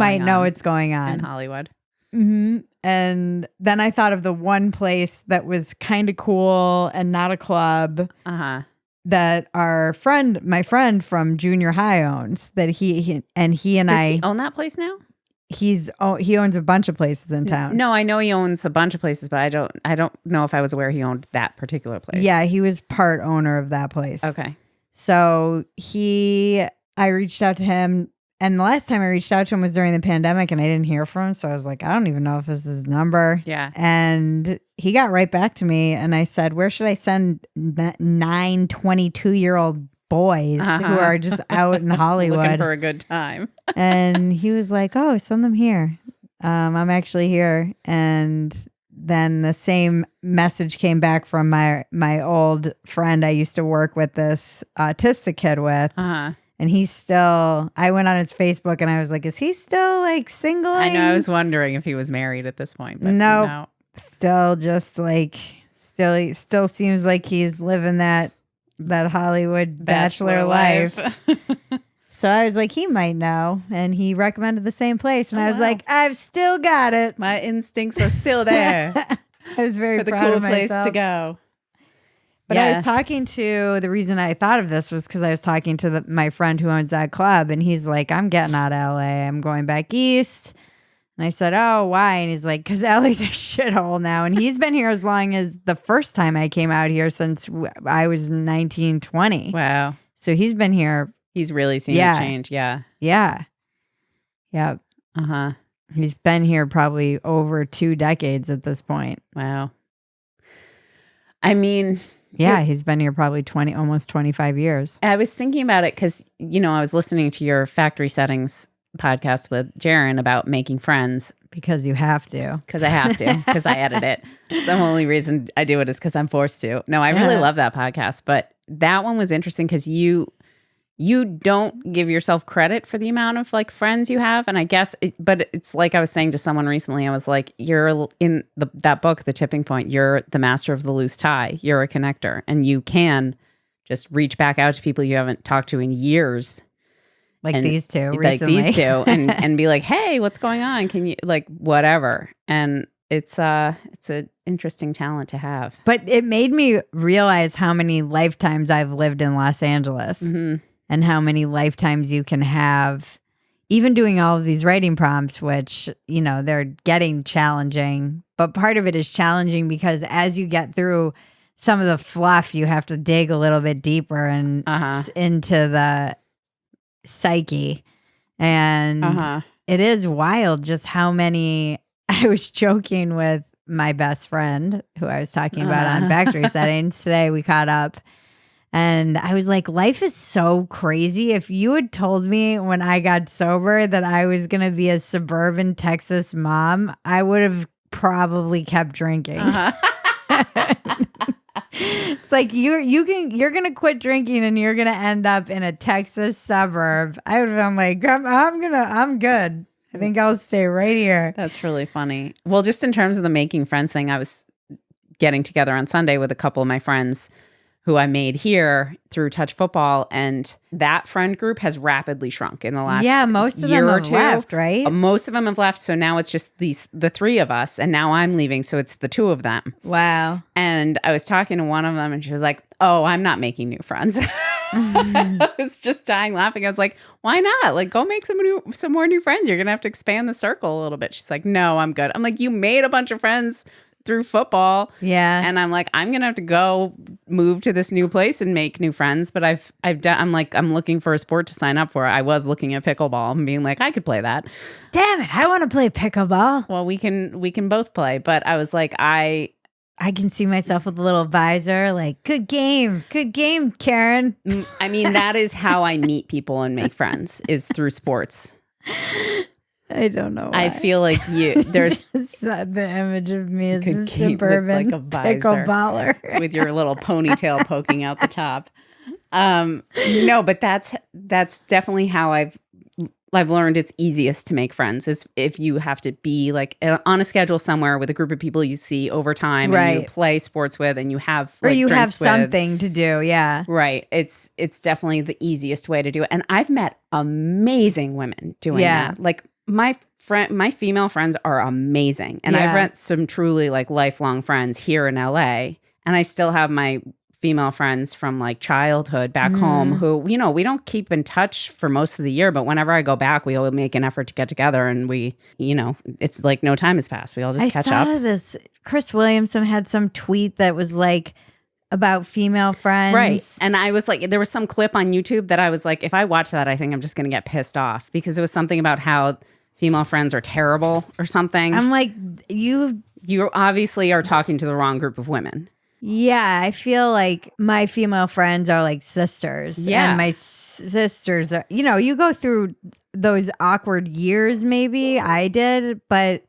Speaker 3: going on
Speaker 1: in
Speaker 3: Hollywood.
Speaker 1: Mm-hmm. And then I thought of the one place that was kind of cool and not a club that my friend from junior high owns, that he and
Speaker 3: Does he own that place now?
Speaker 1: He owns a bunch of places in town.
Speaker 3: No, I know he owns a bunch of places, but I don't know if I was aware he owned that particular place.
Speaker 1: Yeah, he was part owner of that place.
Speaker 3: Okay.
Speaker 1: So I reached out to him, and the last time I reached out to him was during the pandemic, and I didn't hear from him. So I was like, I don't even know if this is his number.
Speaker 3: Yeah.
Speaker 1: And he got right back to me, and I said, where should I send 9 22-year-old boys who are just out in Hollywood
Speaker 3: looking for a good time?
Speaker 1: And he was like, oh, send them here. I'm actually here. And then the same message came back from my old friend I used to work with, this autistic kid with. And I went on his Facebook and I was like, is he still like single?
Speaker 3: I know. I was wondering if he was married at this point. But
Speaker 1: no. Still just like, still seems like he's living that Hollywood bachelor life. So I was like, he might know. And he recommended the same place. And I was like, I've still got it.
Speaker 3: My instincts are still there.
Speaker 1: I was very
Speaker 3: for the
Speaker 1: proud
Speaker 3: cool
Speaker 1: of
Speaker 3: place
Speaker 1: myself.
Speaker 3: to go.
Speaker 1: But I was talking to, the reason I thought of this was because I was talking to my friend who owns that club. And he's like, I'm getting out of LA. I'm going back east. And I said, oh, why? And he's like, because LA's a shithole now. And he's been here as long as the first time I came out here, since I was 19, 20.
Speaker 3: Wow.
Speaker 1: So he's been here.
Speaker 3: He's really seen a change. Yeah.
Speaker 1: Yeah. Yeah. He's been here probably over 2 decades at this point.
Speaker 3: Wow. I mean,
Speaker 1: yeah, he's been here probably almost 25 years.
Speaker 3: I was thinking about it because, I was listening to your Factory Settings podcast with Jaren about making friends.
Speaker 1: Because you have to.
Speaker 3: Because I have to. Because I edit it. So the only reason I do it is because I'm forced to. No, I really love that podcast. But that one was interesting because you you don't give yourself credit for the amount of like friends you have. And I guess, but it's like I was saying to someone recently, I was like, you're in that book, The Tipping Point, you're the master of the loose tie. You're a connector, and you can just reach back out to people you haven't talked to in years.
Speaker 1: Like
Speaker 3: and,
Speaker 1: these two recently.
Speaker 3: Like these two, and be like, hey, what's going on? Can you, like, whatever. And it's an interesting talent to have.
Speaker 1: But it made me realize how many lifetimes I've lived in Los Angeles.
Speaker 3: Mm-hmm.
Speaker 1: And how many lifetimes you can have, even doing all of these writing prompts, which, you know, they're getting challenging. But part of it is challenging because as you get through some of the fluff, you have to dig a little bit deeper and into the psyche. And it is wild just how many. I was joking with my best friend who I was talking about on Factory Settings today. We caught up. And I was like, life is so crazy. If you had told me when I got sober that I was going to be a suburban Texas mom, I would have probably kept drinking. It's like you're going to quit drinking and you're going to end up in a Texas suburb. I would have been like, I'm good. I think I'll stay right here.
Speaker 3: That's really funny. Well, just in terms of the making friends thing, I was getting together on Sunday with a couple of my friends who I made here through Touch Football, and that friend group has rapidly shrunk in the last
Speaker 1: most of
Speaker 3: year
Speaker 1: them
Speaker 3: or
Speaker 1: have
Speaker 3: two.
Speaker 1: left, right?
Speaker 3: Most of them have left, so now it's just the three of us, and now I'm leaving, so it's the two of them.
Speaker 1: Wow.
Speaker 3: And I was talking to one of them, and she was like, "Oh, I'm not making new friends." I was just dying laughing. I was like, "Why not? Like, go make some more new friends. You're gonna have to expand the circle a little bit." She's like, "No, I'm good." I'm like, "You made a bunch of friends through football."
Speaker 1: Yeah.
Speaker 3: And I'm like, I'm going to have to go move to this new place and make new friends. But I'm looking for a sport to sign up for. I was looking at pickleball and being like, I could play that.
Speaker 1: Damn it. I want to play pickleball.
Speaker 3: Well, we can both play. But I was like, I
Speaker 1: can see myself with a little visor, like, good game, Karen.
Speaker 3: I mean, that is how I meet people and make friends, is through sports.
Speaker 1: I don't know why.
Speaker 3: I feel like there's
Speaker 1: the image of me as a
Speaker 3: with
Speaker 1: suburban
Speaker 3: like a visor
Speaker 1: pickleballer
Speaker 3: with your little ponytail poking out the top. No, but that's definitely how I've learned it's easiest to make friends is if you have to be like on a schedule somewhere with a group of people you see over time and you play sports with and you have
Speaker 1: or you have
Speaker 3: with.
Speaker 1: something to do. Yeah.
Speaker 3: Right. It's definitely the easiest way to do it. And I've met amazing women doing that. Like my female friends are amazing. And I've met some truly like lifelong friends here in LA. And I still have my female friends from like childhood back home who, you know, we don't keep in touch for most of the year, but whenever I go back, we always make an effort to get together and we, you know, it's like no time has passed. We all just catch up.
Speaker 1: I saw this. Chris Williamson had some tweet that was like about female friends.
Speaker 3: Right. And I was like, there was some clip on YouTube that I was like, if I watch that, I think I'm just going to get pissed off because it was something about how female friends are terrible or something.
Speaker 1: I'm like, you
Speaker 3: obviously are talking to the wrong group of women.
Speaker 1: Yeah, I feel like my female friends are like sisters.
Speaker 3: Yeah.
Speaker 1: And my sisters are, you know, you go through those awkward years, maybe I did, but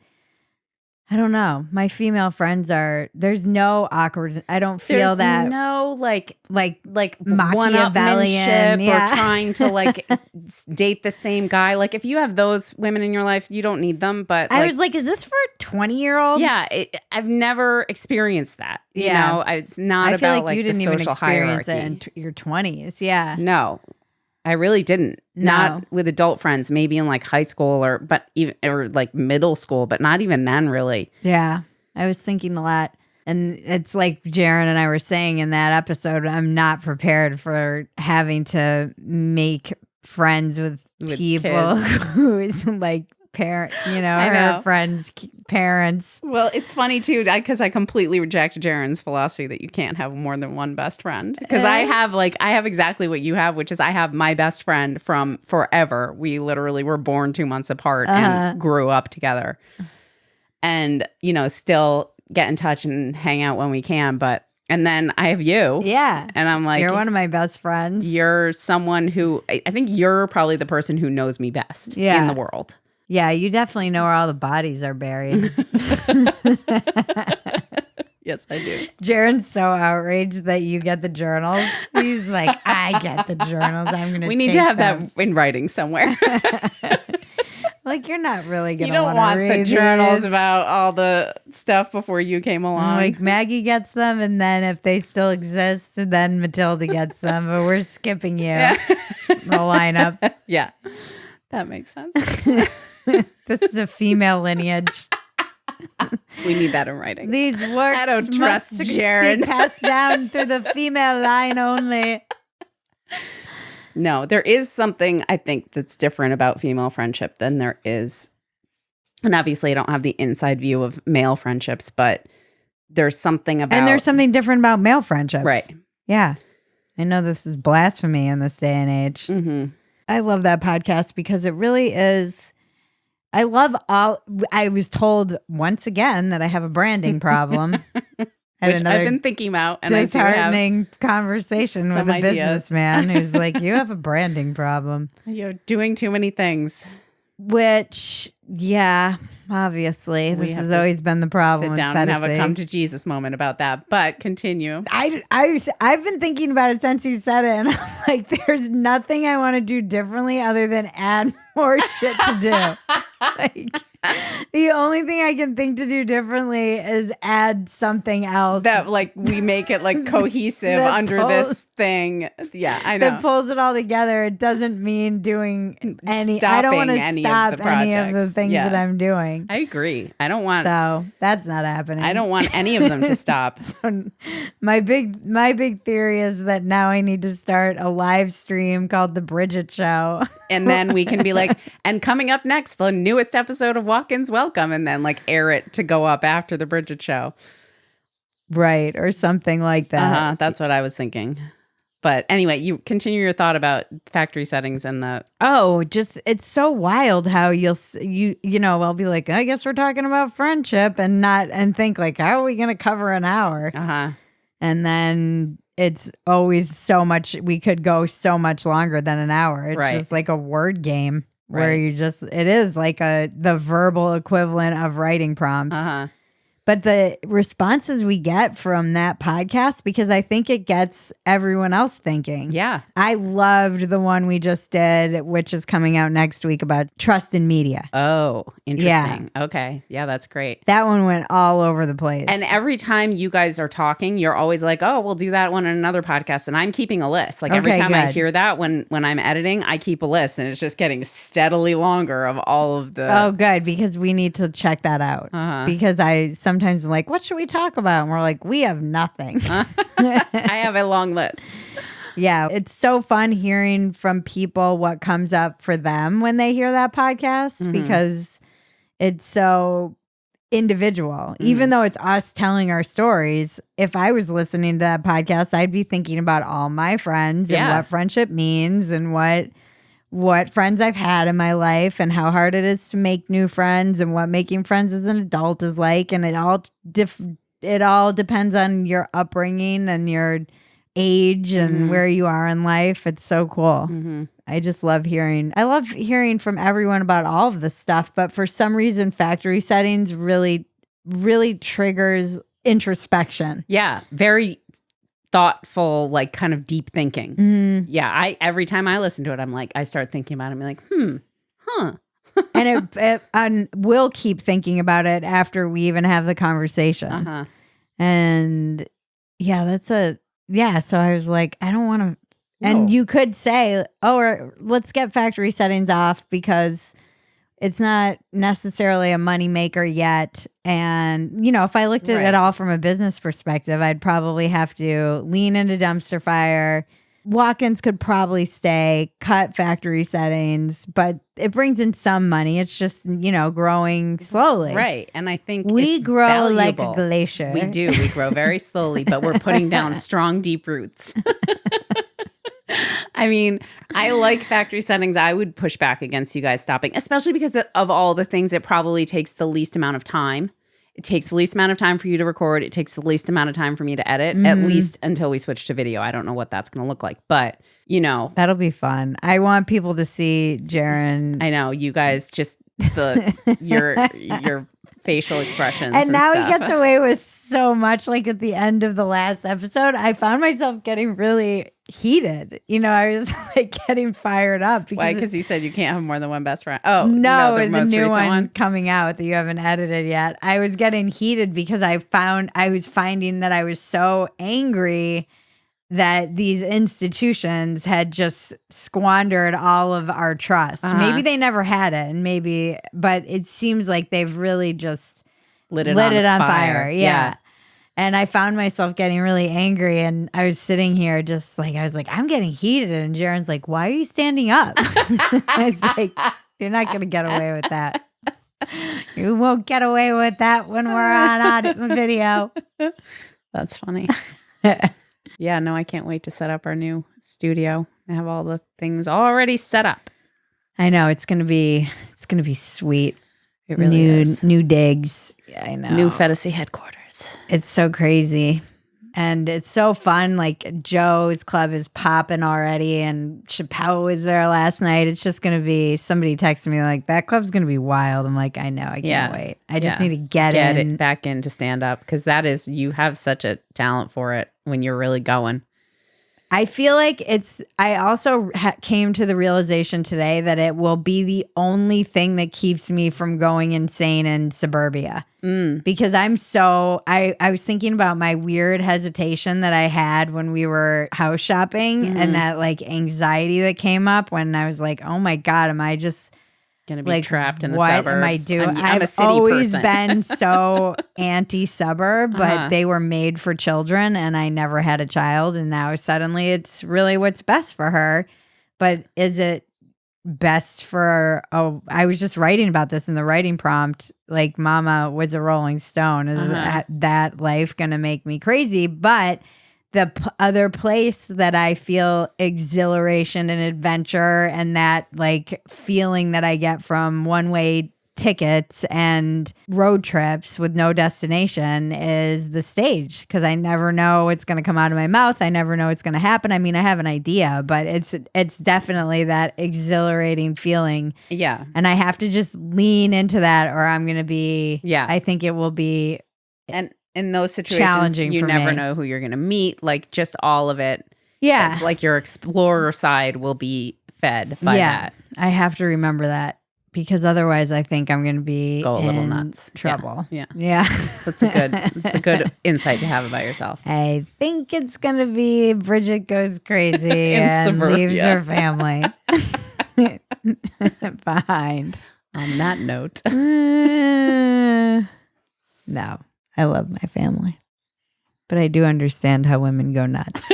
Speaker 1: I don't know. My female friends there's no awkward. I don't feel
Speaker 3: There's
Speaker 1: that.
Speaker 3: no like
Speaker 1: Machiavellian
Speaker 3: or trying to like date the same guy. Like if you have those women in your life, you don't need them. But
Speaker 1: I was like, is this for 20-year-olds?
Speaker 3: Yeah, I've never experienced that. You know, it's not about like
Speaker 1: you didn't
Speaker 3: the
Speaker 1: even
Speaker 3: social
Speaker 1: experience
Speaker 3: hierarchy.
Speaker 1: it in your 20s. Yeah.
Speaker 3: No, I really didn't.
Speaker 1: No.
Speaker 3: Not with adult friends, maybe in like high school or like middle school, but not even then really.
Speaker 1: Yeah. I was thinking a lot. And it's like Jaron and I were saying in that episode, I'm not prepared for having to make friends with people who's like parent, you know, her friends' parents.
Speaker 3: Well, it's funny too, because I completely reject Jaron's philosophy that you can't have more than one best friend. Because I have exactly what you have, which is I have my best friend from forever. We literally were born 2 months apart and grew up together. And, you know, still get in touch and hang out when we can. And then I have you.
Speaker 1: Yeah.
Speaker 3: And I'm like,
Speaker 1: you're one of my best friends.
Speaker 3: You're someone who, I think you're probably the person who knows me best in the world.
Speaker 1: Yeah, you definitely know where all the bodies are buried.
Speaker 3: Yes, I do.
Speaker 1: Jaren's so outraged that you get the journals. He's like, I get the journals. I'm going to
Speaker 3: We need to have that in writing somewhere.
Speaker 1: Like, you're not really going
Speaker 3: You
Speaker 1: to
Speaker 3: don't want the
Speaker 1: read
Speaker 3: journals
Speaker 1: these.
Speaker 3: about all the stuff before you came along.
Speaker 1: Like, Maggie gets them, and then if they still exist, then Matilda gets them. But we're skipping you. The lineup.
Speaker 3: Yeah, that makes sense.
Speaker 1: This is a female lineage.
Speaker 3: We need that in writing.
Speaker 1: These works
Speaker 3: I don't trust
Speaker 1: must
Speaker 3: Jaren.
Speaker 1: be passed down through the female line only.
Speaker 3: No, there is something I think that's different about female friendship than there is. And obviously, I don't have the inside view of male friendships, but there's something about.
Speaker 1: And there's something different about male friendships.
Speaker 3: Right.
Speaker 1: Yeah. I know this is blasphemy in this day and age.
Speaker 3: Mm-hmm.
Speaker 1: I love that podcast because it really is. I was told once again that I have a branding problem.
Speaker 3: Which I've been thinking about, and I do have
Speaker 1: disheartening conversation with
Speaker 3: some
Speaker 1: a
Speaker 3: ideas.
Speaker 1: businessman who's like, you have a branding problem.
Speaker 3: You're doing too many things.
Speaker 1: Which, yeah, obviously,
Speaker 3: We
Speaker 1: this
Speaker 3: have
Speaker 1: has
Speaker 3: to
Speaker 1: always been the problem.
Speaker 3: Sit
Speaker 1: with
Speaker 3: down and have a
Speaker 1: Phetasy.
Speaker 3: come to Jesus moment about that. But continue.
Speaker 1: I've been thinking about it since he said it, and I'm like, there's nothing I want to do differently other than add more shit to do. Like, the only thing I can think to do differently is add something else
Speaker 3: That like we make it like cohesive
Speaker 1: That
Speaker 3: under
Speaker 1: pulls-
Speaker 3: this thing. Yeah, I know.
Speaker 1: that pulls it all together. It doesn't mean doing any. I don't want
Speaker 3: Stopping
Speaker 1: to
Speaker 3: any of
Speaker 1: stop
Speaker 3: the
Speaker 1: any of the
Speaker 3: projects.
Speaker 1: things
Speaker 3: Yeah.
Speaker 1: that I'm doing.
Speaker 3: I agree. I don't want.
Speaker 1: So that's not happening.
Speaker 3: I don't want any of them to stop.
Speaker 1: So my big theory is that now I need to start a live stream called The Bridget Show.
Speaker 3: And then we can be like, and coming up next, the newest episode of Walk-ins Welcome, and then like air it to go up after the Bridget Show.
Speaker 1: Right. Or something like that.
Speaker 3: That's what I was thinking. But anyway, you continue your thought about factory settings and the.
Speaker 1: Oh, just it's so wild how you know, I'll be like, I guess we're talking about friendship and think like, how are we going to cover an hour? And then it's always so much, we could go so much longer than an hour. It's
Speaker 3: Right.
Speaker 1: just like a word game where
Speaker 3: Right.
Speaker 1: it is like the verbal equivalent of writing prompts. But the responses we get from that podcast, because I think it gets everyone else thinking.
Speaker 3: Yeah.
Speaker 1: I loved the one we just did, which is coming out next week about trust in media.
Speaker 3: Oh, interesting. Okay. Yeah, that's great.
Speaker 1: That one went all over the place.
Speaker 3: And every time you guys are talking, you're always like, oh, we'll do that one in another podcast. And I'm keeping a list. Like every
Speaker 1: Okay,
Speaker 3: time I
Speaker 1: good.
Speaker 3: hear that when I'm editing, I keep a list, and it's just getting steadily longer of all of the.
Speaker 1: Oh, good, because we need to check that out. Because I sometimes am like, what should we talk about? And we're like, we have nothing.
Speaker 3: I have a long list.
Speaker 1: Yeah, it's so fun hearing from people what comes up for them when they hear that podcast because it's so individual. Even though it's us telling our stories, if I was listening to that podcast, I'd be thinking about all my friends and what friendship means and what friends I've had in my life and how hard it is to make new friends and what making friends as an adult is like. And it all depends on your upbringing and your age and where you are in life. It's so cool. I just love hearing from everyone about all of this stuff. But for some reason, factory settings really, really triggers introspection.
Speaker 3: Yeah. Very thoughtful, like kind of deep thinking. Yeah. Every time I listen to it, I'm like, I start thinking about it. I'm like,
Speaker 1: And we'll keep thinking about it after we even have the conversation. And yeah, so I was like, I don't want to. And you could say, or let's get factory settings off because it's not necessarily a moneymaker yet. And, if I looked at it all from a business perspective, I'd probably have to lean into dumpster fire. Walk-ins could probably stay, cut factory settings, but it brings in some money. It's just, growing slowly.
Speaker 3: Right. And I think
Speaker 1: We
Speaker 3: it's
Speaker 1: grow
Speaker 3: valuable.
Speaker 1: like a glacier.
Speaker 3: We do. We grow very slowly, but we're putting down strong, deep roots. I mean, I like factory settings. I would push back against you guys stopping, especially because of all the things it probably takes the least amount of time. It takes the least amount of time for you to record. It takes the least amount of time for me to edit, at least until we switch to video. I don't know what that's going to look like, but
Speaker 1: That'll be fun. I want people to see Jaren.
Speaker 3: I know you guys just your facial expressions.
Speaker 1: And now
Speaker 3: stuff.
Speaker 1: he gets away with so much. Like at the end of the last episode, I found myself getting really heated. I was like getting fired up.
Speaker 3: Why? Because he said you can't have more than one best friend. Oh,
Speaker 1: no,
Speaker 3: the most
Speaker 1: new
Speaker 3: recent one
Speaker 1: coming out that you haven't edited yet. I was getting heated because I was finding that I was so angry that these institutions had just squandered all of our trust. Maybe they never had it, but it seems like they've really just
Speaker 3: lit it on fire.
Speaker 1: Yeah. And I found myself getting really angry, and I was sitting here just like, I was like, I'm getting heated. And Jaren's like, why are you standing up? I was like, you're not going to get away with that. You won't get away with that when we're on video.
Speaker 3: That's funny. Yeah, no, I can't wait to set up our new studio and have all the things already set up.
Speaker 1: I know it's gonna be sweet.
Speaker 3: It really is.
Speaker 1: New digs. Yeah, I know.
Speaker 3: New Phetasy headquarters.
Speaker 1: It's so crazy. And it's so fun. Like Joe's club is popping already, and Chappelle was there last night. It's just gonna be. Somebody texted me like, that club's gonna be wild. I'm like, I know, I can't wait. I just need to get
Speaker 3: it back in to stand up, because you have such a talent for it when you're really going.
Speaker 1: I feel like I also came to the realization today that it will be the only thing that keeps me from going insane in suburbia. Because I was thinking about my weird hesitation that I had when we were house shopping, and that like anxiety that came up when I was like, oh my God, am I just
Speaker 3: going to be trapped in the
Speaker 1: what
Speaker 3: suburbs?
Speaker 1: What am I doing?
Speaker 3: I'm a city
Speaker 1: always
Speaker 3: person.
Speaker 1: been so anti-suburb, but they were made for children, and I never had a child, and now suddenly it's really what's best for her. But is it best for I was just writing about this in the writing prompt, like Mama was a Rolling Stone. Is that life gonna make me crazy? But the other place that I feel exhilaration and adventure, and that like feeling that I get from one-way tickets and road trips with no destination, is the stage, because I never know what's going to come out of my mouth. I never know what's going to happen. I mean, I have an idea, but it's definitely that exhilarating feeling.
Speaker 3: Yeah.
Speaker 1: And I have to just lean into that, or I'm going to be,
Speaker 3: yeah,
Speaker 1: I think it will be.
Speaker 3: And in those situations,
Speaker 1: challenging
Speaker 3: you
Speaker 1: for
Speaker 3: never
Speaker 1: me.
Speaker 3: know who you're going to meet. Like just all of it.
Speaker 1: Yeah.
Speaker 3: It's like your explorer side will be fed by that.
Speaker 1: I have to remember that, because otherwise I think I'm going to be
Speaker 3: Go a little nuts.
Speaker 1: Trouble.
Speaker 3: Yeah. That's a good insight to have about yourself.
Speaker 1: I think it's going to be Bridget goes crazy and
Speaker 3: suburbia.
Speaker 1: leaves her family behind.
Speaker 3: On that note.
Speaker 1: No, I love my family, but I do understand how women go nuts.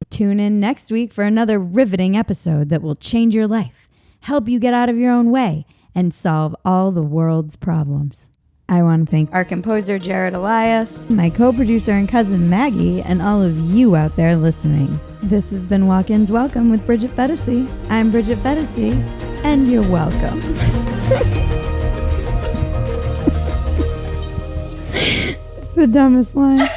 Speaker 1: Tune in next week for another riveting episode that will change your life, help you get out of your own way, and solve all the world's problems. I want to thank our composer, Jared Elias, my co-producer and cousin, Maggie, and all of you out there listening. This has been Walk-Ins Welcome with Bridget Phetasy. I'm Bridget Phetasy, and you're welcome. It's the dumbest line.